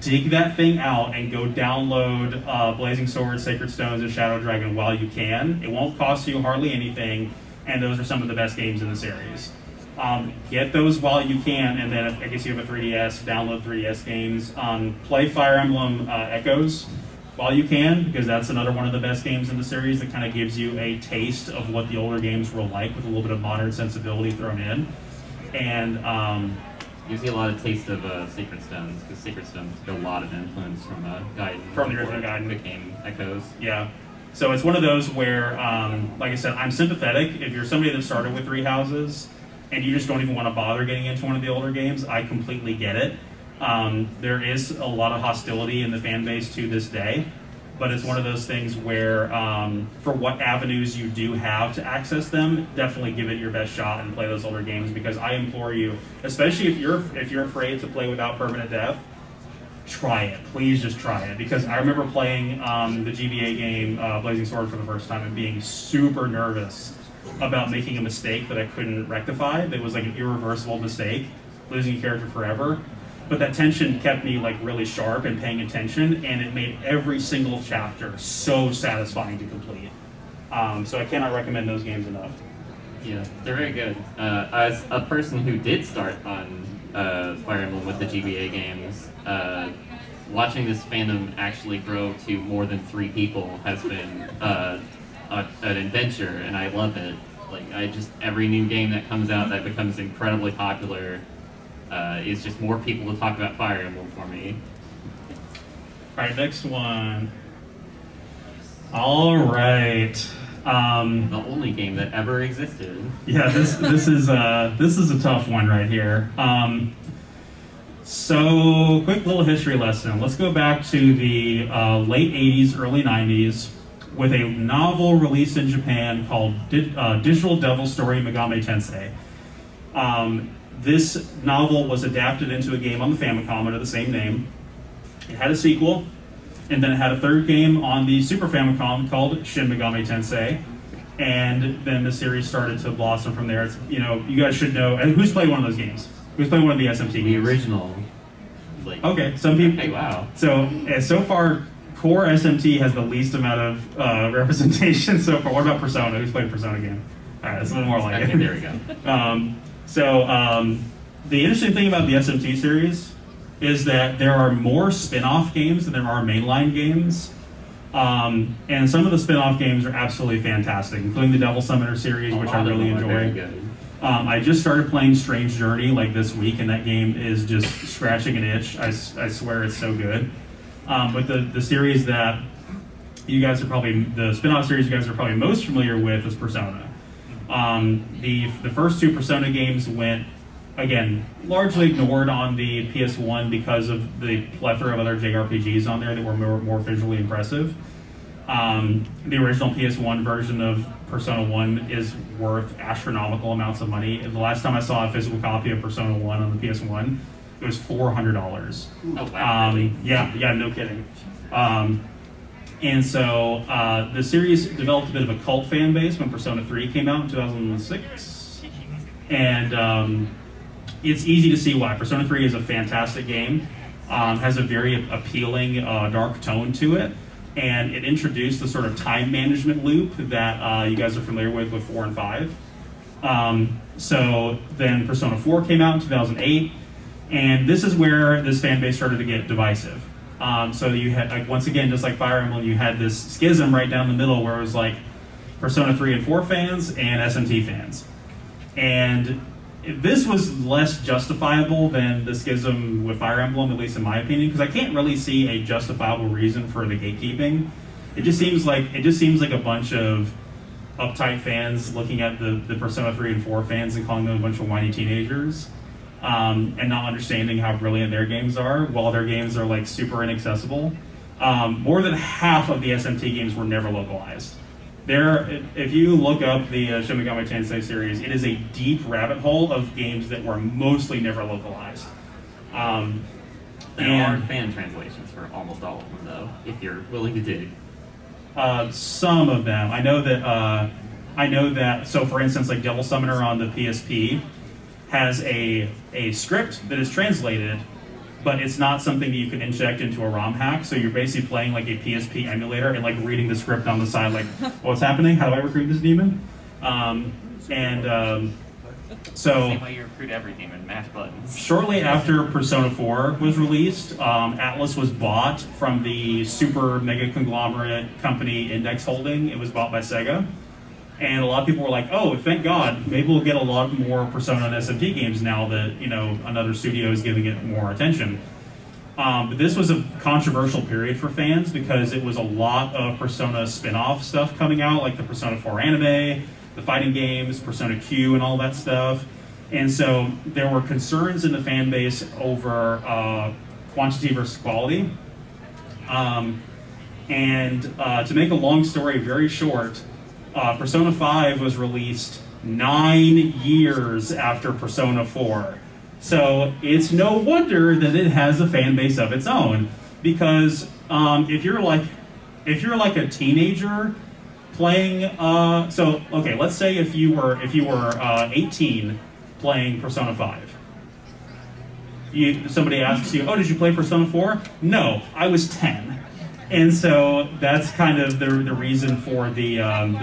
dig that thing out and go download Blazing Sword, Sacred Stones, and Shadow Dragon while you can. It won't cost you hardly anything, and those are some of the best games in the series. Get those while you can, and then if I guess you have a 3DS, download 3DS games. Play Fire Emblem Echoes while you can, because that's another one of the best games in the series that kind of gives you a taste of what the older games were like with a little bit of modern sensibility thrown in. And gives you a lot of taste of Sacred Stones, because Sacred Stones took a lot of influence from Gaiden. From the original Gaiden. Became Echoes. Yeah. So it's one of those where, like I said, I'm sympathetic. If you're somebody that started with Three Houses and you just don't even want to bother getting into one of the older games, I completely get it. There is a lot of hostility in the fan base to this day, but it's one of those things where, for what avenues you do have to access them, definitely give it your best shot and play those older games, because I implore you, especially if you're afraid to play without permanent death, try it. Please just try it, because I remember playing the GBA game Blazing Sword for the first time and being super nervous about making a mistake that I couldn't rectify. That was like an irreversible mistake, losing a character forever. But that tension kept me like really sharp and paying attention, and it made every single chapter so satisfying to complete. So I cannot recommend those games enough. Yeah, they're very good. As a person who did start on Fire Emblem with the GBA games, watching this fandom actually grow to more than 3 people has been an adventure, and I love it. Like, every new game that comes out that becomes incredibly popular is just more people to talk about Fire Emblem for me. All right, next one. All right. The only game that ever existed. Yeah, this is a tough one right here. So, quick little history lesson. Let's go back to the late 80s, early 90s, with a novel released in Japan called Digital Devil Story Megami Tensei. This novel was adapted into a game on the Famicom under the same name. It had a sequel, and then it had a third game on the Super Famicom called Shin Megami Tensei. And then the series started to blossom from there. It's, you guys should know. And who's played one of those games? Who's played one of the SMT games? The original. Okay, some people. Hey, wow. So far, core SMT has the least amount of representation so far. What about Persona? Who's played a Persona game? All right, that's a little more like it. There we go. The interesting thing about the SMT series is that there are more spin-off games than there are mainline games. And some of the spin-off games are absolutely fantastic, including the Devil Summoner series, which I really enjoy. I just started playing Strange Journey like this week, and that game is just scratching an itch. I swear it's so good. But the series that you guys are probably, the spin-off series you guys are probably most familiar with is Persona. The first 2 Persona games went, again, largely ignored on the PS1 because of the plethora of other JRPGs on there that were more visually impressive. The original PS1 version of Persona 1 is worth astronomical amounts of money. The last time I saw a physical copy of Persona 1 on the PS1, it was $400. Oh, wow. Yeah, no kidding. And so the series developed a bit of a cult fan base when Persona 3 came out in 2006. And it's easy to see why. Persona 3 is a fantastic game, has a very appealing dark tone to it, and it introduced the sort of time management loop that you guys are familiar with 4 and 5. So then Persona 4 came out in 2008, and this is where this fan base started to get divisive. So you had, like, once again, just like Fire Emblem, you had this schism right down the middle where it was like Persona 3 and 4 fans and SMT fans. And this was less justifiable than the schism with Fire Emblem, at least in my opinion, because I can't really see a justifiable reason for the gatekeeping. It just seems like a bunch of uptight fans looking at the Persona 3 and 4 fans and calling them a bunch of whiny teenagers. And not understanding how brilliant their games are, while their games are like super inaccessible. More than half of the SMT games were never localized. If you look up the Shin Megami Tensei series, it is a deep rabbit hole of games that were mostly never localized. There are fan translations for almost all of them, though, if you're willing to dig. Some of them, I know that. So, for instance, like Devil Summoner on the PSP has a script that is translated, but it's not something that you can inject into a ROM hack. So you're basically playing like a PSP emulator and like reading the script on the side, like, what's happening? How do I recruit this demon? So same way you recruit every demon, mash buttons. Shortly after Persona 4 was released, Atlas was bought from the super mega conglomerate company Index Holding. It was bought by Sega. And a lot of people were like, oh, thank God, maybe we'll get a lot more Persona and SMT games now that, you know, another studio is giving it more attention. But this was a controversial period for fans because it was a lot of Persona spin-off stuff coming out, like the Persona 4 anime, the fighting games, Persona Q, and all that stuff. And so there were concerns in the fan base over quantity versus quality. To make a long story very short, Persona 5 was released 9 years after Persona 4. So it's no wonder that it has a fan base of its own. Because if you're like a teenager playing, okay, let's say if you were 18 playing Persona 5. Somebody asks you, oh, did you play Persona 4? No, I was 10. And so that's kind of the reason for the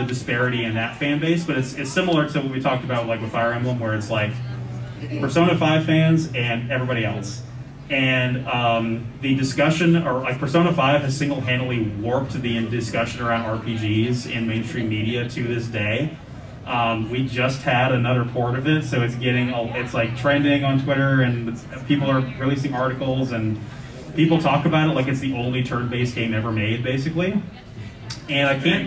disparity in that fan base. But it's similar to what we talked about like with Fire Emblem, where it's like Persona 5 fans and everybody else. And the discussion, or like Persona 5 has single-handedly warped the discussion around RPGs in mainstream media to this day. We just had another port of it, so it's like trending on Twitter, and people are releasing articles, and people talk about it like it's the only turn-based game ever made, basically. And I can't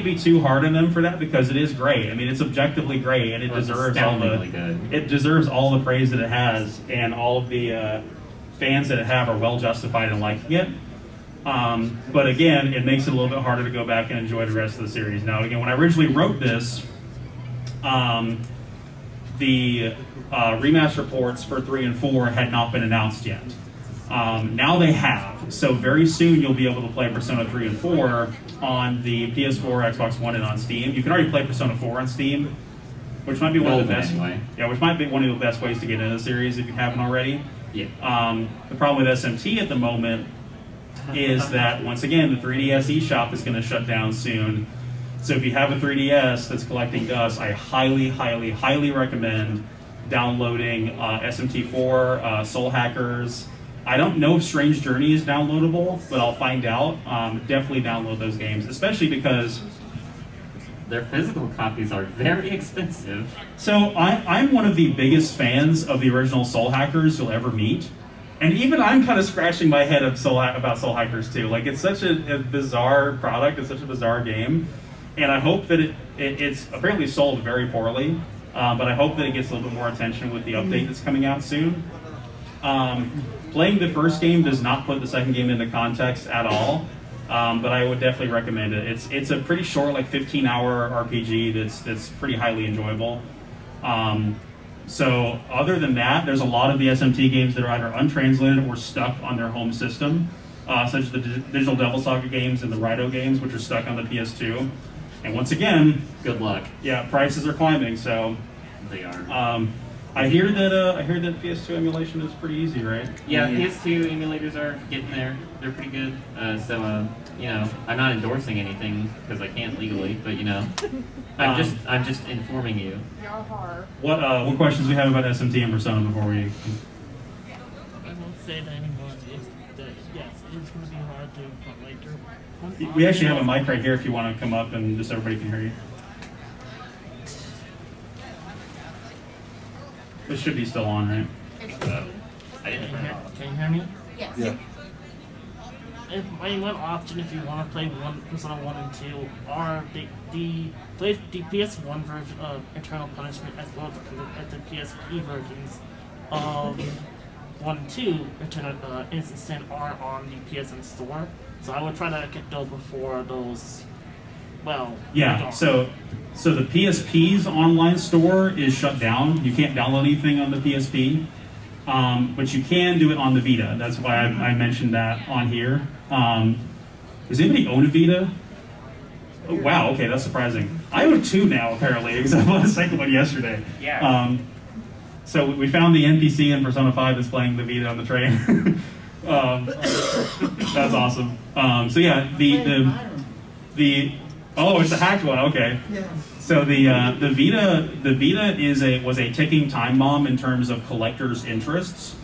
be too hard on them for that because it is great. I mean, it's objectively great, and it deserves all the praise that it has, and all of the fans that it have are well justified in liking it. But again, it makes it a little bit harder to go back and enjoy the rest of the series. Now, again, when I originally wrote this, the remaster ports for 3 and 4 had not been announced yet. Now they have, so very soon you'll be able to play Persona 3 and 4 on the PS4, Xbox One, and on Steam. You can already play Persona 4 on Steam, which might be one of the best. Anyway. Yeah, which might be one of the best ways to get into the series if you haven't already. Yeah. The problem with SMT at the moment is that once again the 3DS eShop is going to shut down soon. So if you have a 3DS that's collecting dust, I highly, highly, highly recommend downloading SMT4, Soul Hackers. I don't know if Strange Journey is downloadable, but I'll find out. Definitely download those games, especially because their physical copies are very expensive. So I'm one of the biggest fans of the original Soul Hackers you'll ever meet. And even I'm kind of scratching my head about Soul Hackers too. Like, it's such a bizarre product, it's such a bizarre game. And I hope that it's apparently sold very poorly, but I hope that it gets a little bit more attention with the update that's coming out soon. Playing the first game does not put the second game into context at all, but I would definitely recommend it. It's a pretty short, like 15-hour RPG that's pretty highly enjoyable. So other than that, there's a lot of the SMT games that are either untranslated or stuck on their home system. such as the Digital Devil Saga games and the Raito games, which are stuck on the PS2. And once again, good luck. Yeah, prices are climbing. So they are. I hear that PS2 emulation is pretty easy, right? Yeah, PS2 emulators are getting there. They're pretty good. You know, I'm not endorsing anything because I can't legally, but you know, I'm just informing you. What questions do we have about SMT and Persona before we? I won't say that anymore. Yes, it's going to be hard to We actually have a mic right here if you want to come up and just everybody can hear you. This should be still on, right? I didn't turn it off. Can you hear me? Yes. Yeah. One option if you want to play Persona 1 and 2 are the PS1 version of Eternal Punishment as well as the PSP versions of 1 and 2 Eternal Instant Sin are on the PSN store. So I would try to get those before those, well... Yeah, so the PSP's online store is shut down. You can't download anything on the PSP. But you can do it on the Vita. That's why I mentioned that on here. Does anybody own a Vita? Oh, wow, okay, that's surprising. I own 2 now, apparently, because I bought a second one yesterday. Yeah. So we found the NPC in Persona 5 that's playing the Vita on the train. That's awesome. So yeah, the oh, it's a hacked one. Okay. Yeah. So the Vita was a ticking time bomb in terms of collectors' interests.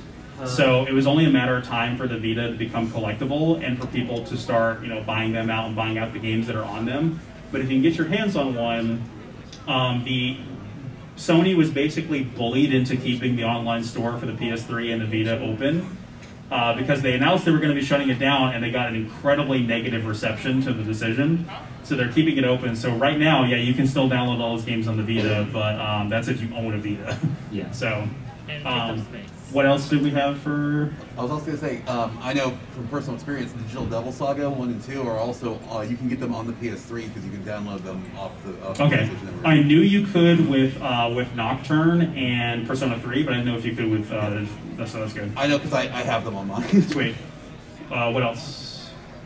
So it was only a matter of time for the Vita to become collectible and for people to start, buying them out and buying out the games that are on them. But if you can get your hands on one, Sony was basically bullied into keeping the online store for the PS3 and the Vita open because they announced they were going to be shutting it down, and they got an incredibly negative reception to the decision. So they're keeping it open. So right now, yeah, you can still download all those games on the Vita, but that's if you own a Vita. Yeah. So, what else did we have for? I was also going to say, I know from personal experience, Digital Devil Saga 1 and 2 are also, you can get them on the PS3 because you can download them off the Okay. PlayStation. I knew you could with Nocturne and Persona 3, but I didn't know if you could with, so that's good. I know because I have them on mine. Sweet. What else?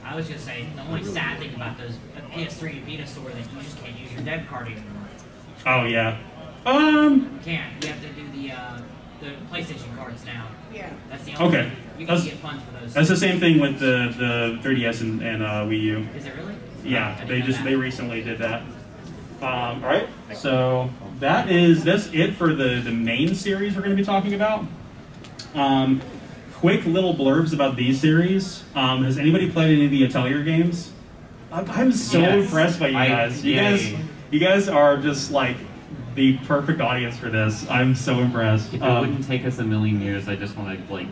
I was going to say, the only sad thing about those PS3 and Vita store that you just can't use your debit card anymore. Oh, yeah. You can't. You have to do the PlayStation cards now. Yeah. That's the only Okay. You can get funds for those. That's the same thing with the 3DS and Wii U. Is it really? Yeah, they recently did that. All right, so that's it for the main series we're going to be talking about. Quick little blurbs about these series. Has anybody played any of the Atelier games? I'm so impressed by you guys. You guys are just like the perfect audience for this. I'm so impressed. If it wouldn't take us a million years, I just want to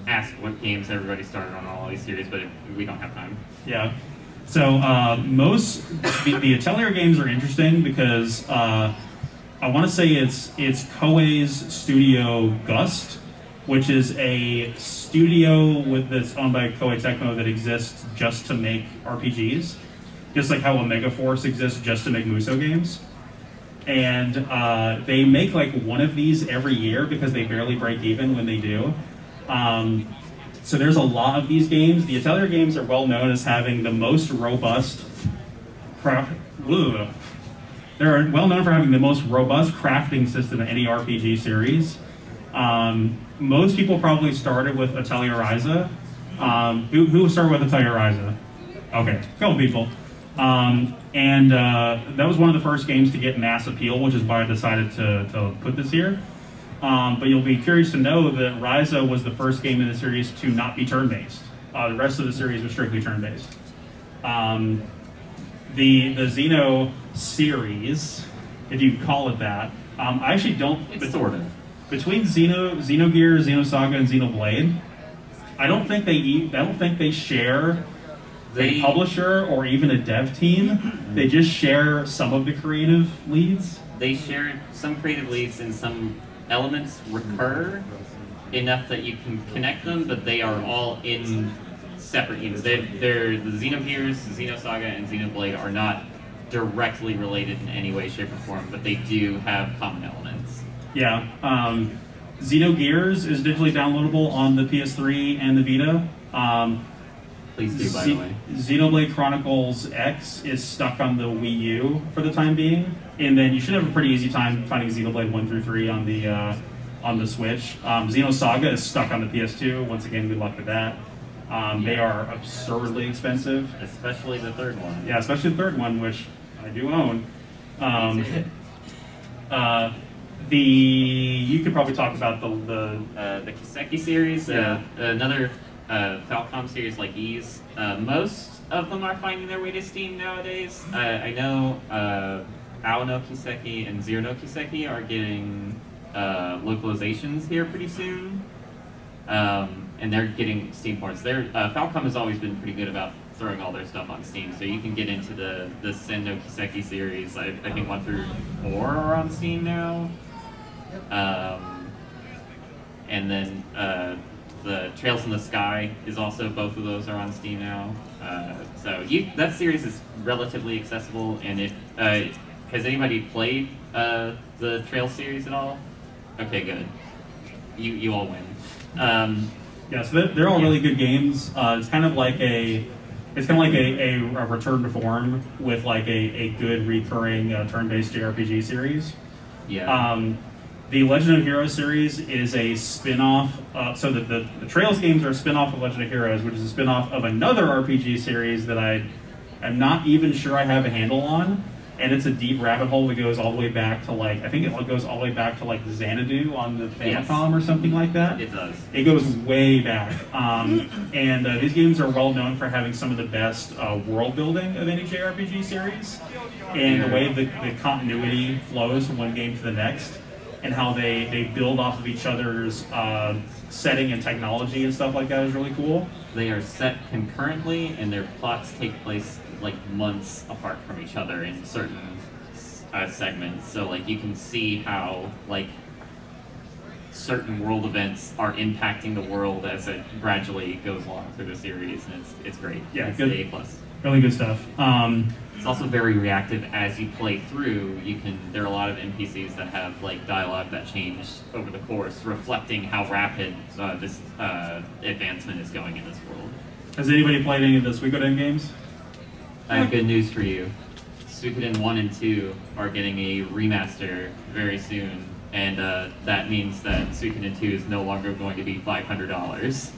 ask what games everybody started on all these series, but we don't have time. Yeah. So the Atelier games are interesting because I want to say it's Koei's studio Gust, which is a studio that's owned by Koei Tecmo that exists just to make RPGs, just like how Omega Force exists just to make Musou games. And they make like one of these every year because they barely break even when they do. So there's a lot of these games. The Atelier games are well known as having the most robust They're well known for having the most robust crafting system in any RPG series. Most people probably started with Atelier Ryza. Who started with Atelier Ryza? Okay, a couple people. That was one of the first games to get mass appeal, which is why I decided to put this here. But you'll be curious to know that Ryza was the first game in the series to not be turn-based. The rest of the series was strictly turn-based. The Xeno series, if you call it that, I actually don't... It's sort of. Between Xenogear, Xenosaga, and Xenoblade, I don't think they share a publisher or even a dev team. They just share some of the creative leads. They share some creative leads, and some elements recur enough that you can connect them, but they are all in separate units. They're the Xenogears, Xenosaga, and Xenoblade are not directly related in any way, shape, or form, but they do have common elements. Yeah. Xenogears is digitally downloadable on the PS3 and the Vita. Please do, by the way. Xenoblade Chronicles X is stuck on the Wii U for the time being, and then you should have a pretty easy time finding Xenoblade 1 through 3 on the Switch. Xenosaga is stuck on the PS2. Once again, good luck with that. They are absurdly expensive. Especially the third one. Yeah, especially the third one, which I do own. You could probably talk about the Kiseki series, another Falcom series like these. Most of them are finding their way to Steam nowadays. I know AWA no Kiseki and Zero no Kiseki are getting localizations here pretty soon, and they're getting Steam ports. Falcom has always been pretty good about throwing all their stuff on Steam, so you can get into the Sen no Kiseki series. I think 1 through 4 are on Steam now. And then the Trails in the Sky is also, both of those are on Steam now. So that series is relatively accessible. And if has anybody played the Trails series at all? Okay, good. You all win. Yeah, so they're all really good games. It's kind of like a return to form with like a good recurring turn-based JRPG series. Yeah. The Legend of Heroes series is a spin-off. So the Trails games are a spin-off of Legend of Heroes, which is a spin-off of another RPG series that I am not even sure I have a handle on. And it's a deep rabbit hole that goes all the way back to I think it goes all the way back to like Xanadu on the Famicom or something like that. It does. It goes way back. And these games are well known for having some of the best world building of any JRPG series. And the way the continuity flows from one game to the next, and how they build off of each other's setting and technology and stuff like that is really cool. They are set concurrently, and their plots take place like months apart from each other in certain segments. So like you can see how like certain world events are impacting the world as it gradually goes along through the series, and it's great. Yeah, it's good. A+. Really good stuff. It's also very reactive as you play through. There are a lot of NPCs that have like dialogue that change over the course, reflecting how rapid this advancement is going in this world. Has anybody played any of the Suikoden games? I have good news for you. Suikoden 1 and 2 are getting a remaster very soon, and that means that Suikoden 2 is no longer going to be $500.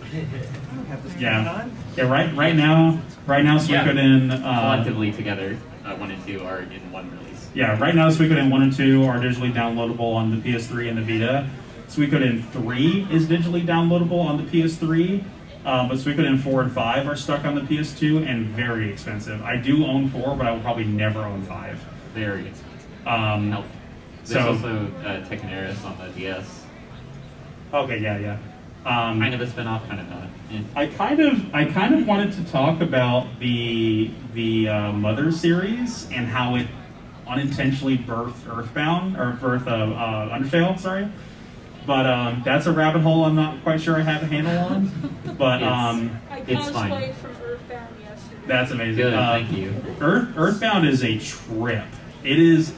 Yeah. Right now Suikoden collectively together, 1 and 2 are in one release. Yeah, right now Suikoden 1 and 2 are digitally downloadable on the PS3 and the Vita. Suikoden 3 is digitally downloadable on the PS3. But Suikoden 4 and 5 are stuck on the PS2 and very expensive. I do own 4, but I will probably never own 5. Very expensive. There's also Tekken Eris on the DS. Okay, yeah. Kind of a spin-off, kind of not. Yeah. I kind of wanted to talk about the Mother series and how it unintentionally birthed Undertale. Sorry. But that's a rabbit hole I'm not quite sure I have a handle on. But it's fine. I cosplayed from Earthbound yesterday. That's amazing. Good, thank you. Earthbound is a trip. It is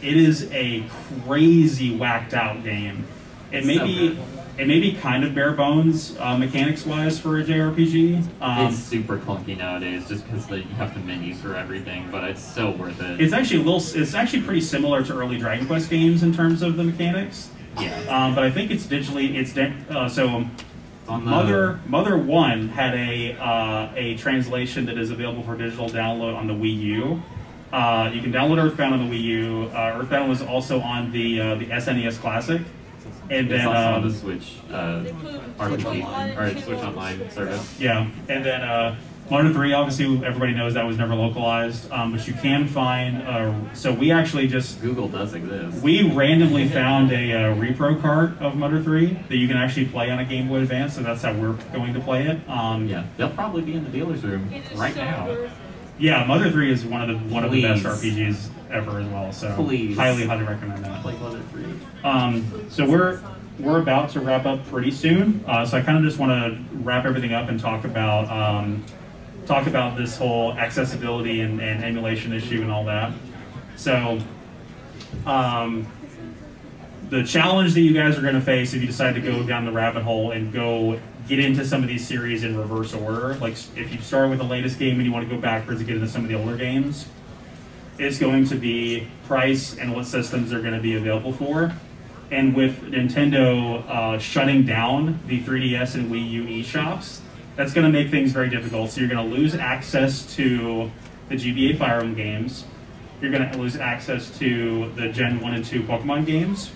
a crazy whacked out game. It may be kind of bare bones mechanics wise for a JRPG. It's super clunky nowadays, just because you have the menus for everything. But it's so worth it. It's actually pretty similar to early Dragon Quest games in terms of the mechanics. Yeah. But I think it's digitally. Mother 1 had a translation that is available for digital download on the Wii U. You can download Earthbound on the Wii U. Earthbound was also on the SNES Classic, and then it's also on the Switch RPG or Switch Online service. Yeah, and then Mother 3, obviously everybody knows that was never localized, but you can find. So we actually just Google does exist. We randomly found a repro cart of Mother 3 that you can actually play on a Game Boy Advance, so that's how we're going to play it. Yeah, they'll probably be in the dealer's room right now. Yeah, Mother 3 is one of the best RPGs ever as well. So highly recommend that. Play Mother 3. So we're about to wrap up pretty soon. So I kind of just want to wrap everything up and talk about this whole accessibility and emulation issue and all that. So the challenge that you guys are going to face if you decide to go down the rabbit hole and go get into some of these series in reverse order, like if you start with the latest game and you want to go backwards and get into some of the older games, it's going to be price and what systems are going to be available for. And with Nintendo shutting down the 3DS and Wii U eShops, that's going to make things very difficult. So you're going to lose access to the GBA Fire Emblem games. You're going to lose access to the Gen 1 and 2 Pokemon games,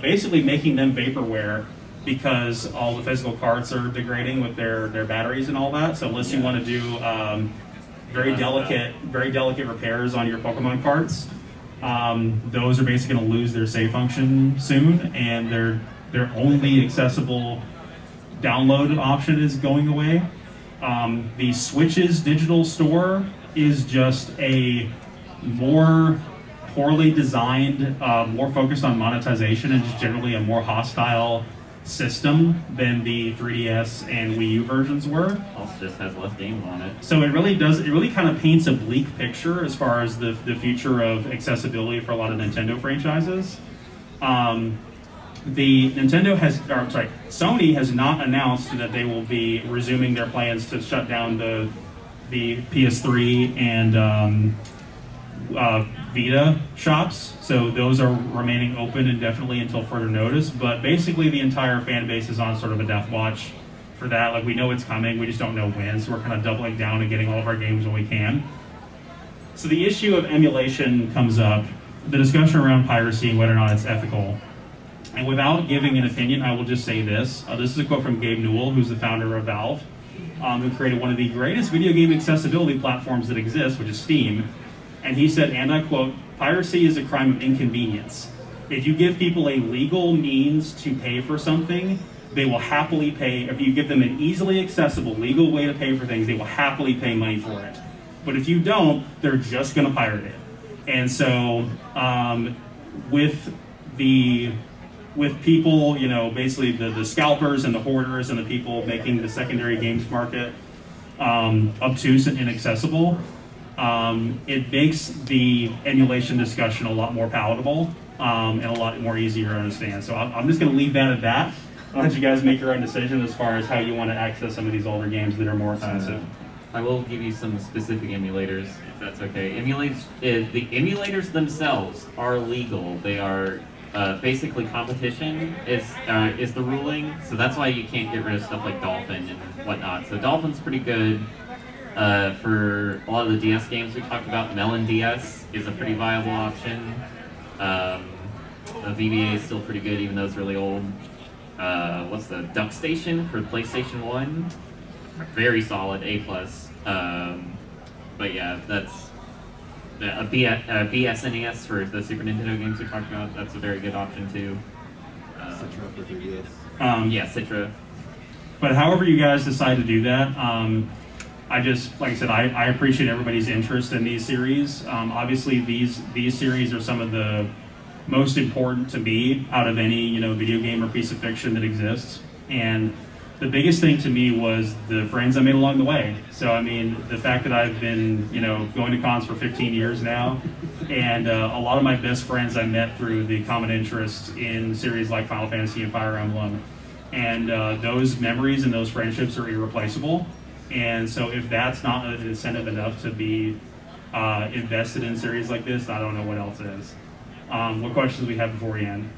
basically making them vaporware because all the physical cards are degrading with their batteries and all that. So unless you want to do very delicate repairs on your Pokemon cards, those are basically going to lose their save function soon, and their only accessible download option is going away. The Switch's digital store is just a more poorly designed, more focused on monetization, and just generally a more hostile system than the 3DS and Wii U versions were. Also just has less games on it. So it really kind of paints a bleak picture as far as the future of accessibility for a lot of Nintendo franchises. Sony has not announced that they will be resuming their plans to shut down the PS3 and Vita shops, so those are remaining open indefinitely until further notice. But basically the entire fan base is on sort of a death watch for that. Like, we know it's coming, we just don't know when, so we're kind of doubling down and getting all of our games when we can. So the issue of emulation comes up, the discussion around piracy and whether or not it's ethical. And without giving an opinion, I will just say this. This is a quote from Gabe Newell, who's the founder of Valve, who created one of the greatest video game accessibility platforms that exists, which is Steam. And he said, and I quote, "Piracy is a crime of inconvenience. If you give people a legal means to pay for something, they will happily pay. If you give them an easily accessible legal way to pay for things, they will happily pay money for it. But if you don't, they're just going to pirate it." And so with people, you know, basically the scalpers and the hoarders and the people making the secondary games market obtuse and inaccessible, it makes the emulation discussion a lot more palatable and a lot more easier to understand. So I'm just going to leave that at that. I'll let you guys make your own decision as far as how you want to access some of these older games that are more expensive. I will give you some specific emulators, if that's okay. The emulators themselves are legal. They are basically competition is the ruling, so that's why you can't get rid of stuff like Dolphin and whatnot. So Dolphin's pretty good. For a lot of the DS games we talked about, Melon DS is a pretty viable option. The VBA is still pretty good, even though it's really old. What's the Duck Station for PlayStation 1? Very solid, A+. But yeah, that's a BSNES for the Super Nintendo games we talked about. That's a very good option too. Citra for 3DS. Yeah, Citra. But however you guys decide to do that, I just, like I said, I appreciate everybody's interest in these series. Obviously, these series are some of the most important to me out of any video game or piece of fiction that exists. And the biggest thing to me was the friends I made along the way. So I mean, the fact that I've been going to cons for 15 years now, and a lot of my best friends I met through the common interest in series like Final Fantasy and Fire Emblem, and those memories and those friendships are irreplaceable. And so if that's not an incentive enough to be invested in series like this, I don't know what else is. What questions do we have before we end?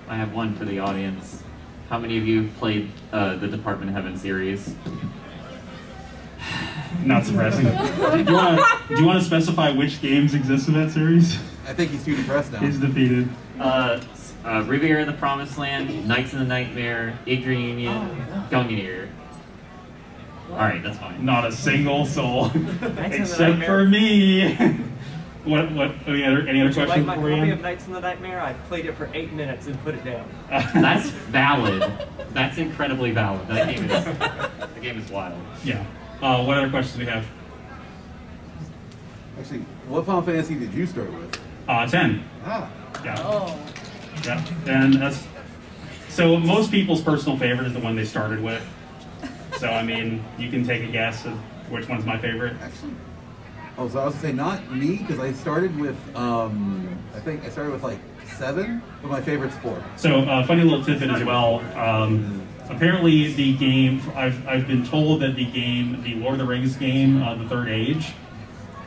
I have one for the audience. How many of you played the Department of Heaven series? Not surprising. Do you want to specify which games exist in that series? I think he's too depressed now. He's defeated. Riviera of the Promised Land, Knights of the Nightmare, Ig Reunion, Gungnir. Alright, that's fine. Not a single soul, except for me. What? Any other questions? Like my copy of Knights in the Nightmare, I played it for 8 minutes and put it down. That's valid. That's incredibly valid. The game is wild. Yeah. What other questions do we have? Actually, what Final Fantasy did you start with? 10. Ah. Yeah. Oh. Yeah. And that's so most people's personal favorite is the one they started with. So I mean, you can take a guess of which one's my favorite. Actually. Oh, so I was gonna say not me, because I started with I think I started with like 7, but my favorite's 4. So, funny little tidbit as well. Apparently, the game, I've been told that the game, the Lord of the Rings game, The Third Age,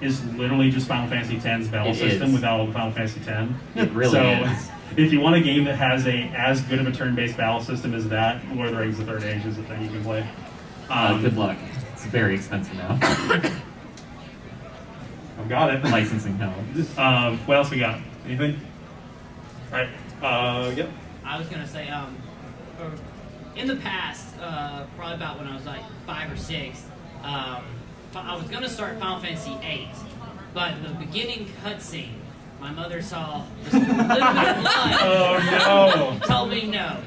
is literally just Final Fantasy X's battle system without Final Fantasy X. It really is. If you want a game that has as good of a turn-based battle system as that, Lord of the Rings: The Third Age is the thing you can play. Good luck. It's very expensive now. I've got it. Licensing hell. What else we got? Anything? All right. Yep. I was gonna say, in the past, probably about when I was like 5 or 6, I was gonna start Final Fantasy VIII, but the beginning cutscene, my mother saw just a little bit of blood. Oh no! Told me no.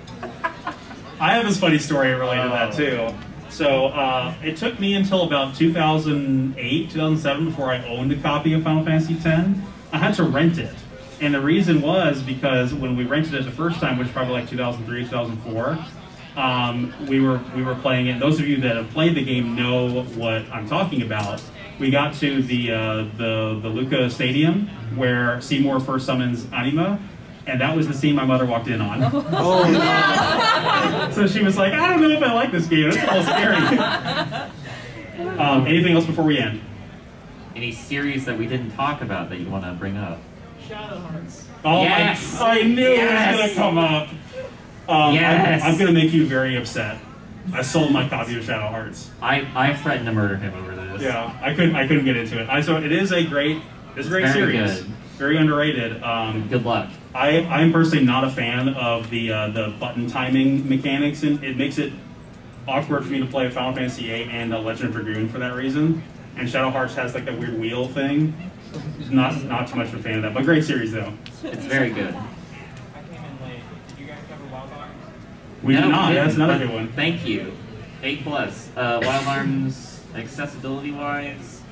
I have this funny story related to that too. So it took me until about 2008, 2007 before I owned a copy of Final Fantasy X. I had to rent it. And the reason was because when we rented it the first time, which was probably like 2003, 2004, we were playing it. Those of you that have played the game know what I'm talking about. We got to the Luca Stadium where Seymour first summons Anima, and that was the scene my mother walked in on. Oh, no. So she was like, I don't know if I like this game. It's a little scary. Anything else before we end? Any series that we didn't talk about that you want to bring up? Shadow Hearts. Oh, Yes. I knew it was going to come up. Yes. I'm going to make you very upset. I sold my copy of Shadow Hearts. I threatened to murder him over this. Yeah, I couldn't get into it. So it is a great very series. good. Very underrated. Good luck. I'm personally not a fan of the button timing mechanics, and it makes it awkward for me to play Final Fantasy VIII and Legend of Dragoon for that reason. And Shadow Hearts has like that weird wheel thing. Not too much of a fan of that, but great series though. It's very good. I came in late. Did you guys cover Wild Arms? We did not. didn't, That's another but good one. Thank you. 8+. Wild Arms, accessibility-wise,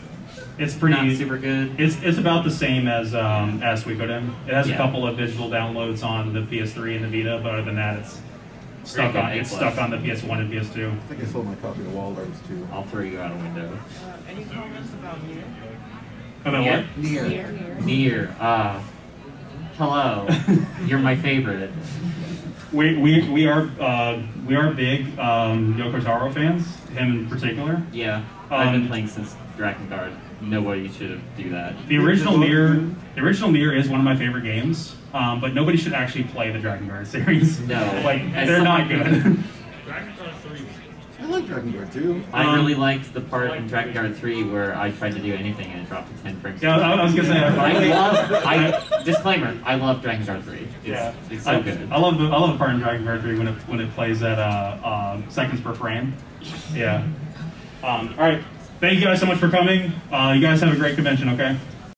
It's pretty not super good. It's about the same as Suikoden. It has a Yeah. couple of digital downloads on the PS3 and the Vita, but other than that, it's stuck good, on the PS1 and PS2. I think I sold my copy of Wild Arms too. I'll throw you out a window. Any comments about Nier? About Yeah. what? Nier. Hello. You're my favorite. We are big Yoko Taro fans. Him in particular. Yeah. I've been playing since Drakengard. Nobody should do that. The original Nier is one of my favorite games, but nobody should actually play the Drakengard series. No. Like As they're not someone good. I like Drakengard too. I really liked the part in Drakengard 3 where I tried to do anything and it dropped to 10 frames. Yeah, I was gonna say. Disclaimer, I love Drakengard 3. It's so good. I love the part in Drakengard 3 when it plays at seconds per frame. Yeah. All right. Thank you guys so much for coming. You guys have a great convention. Okay.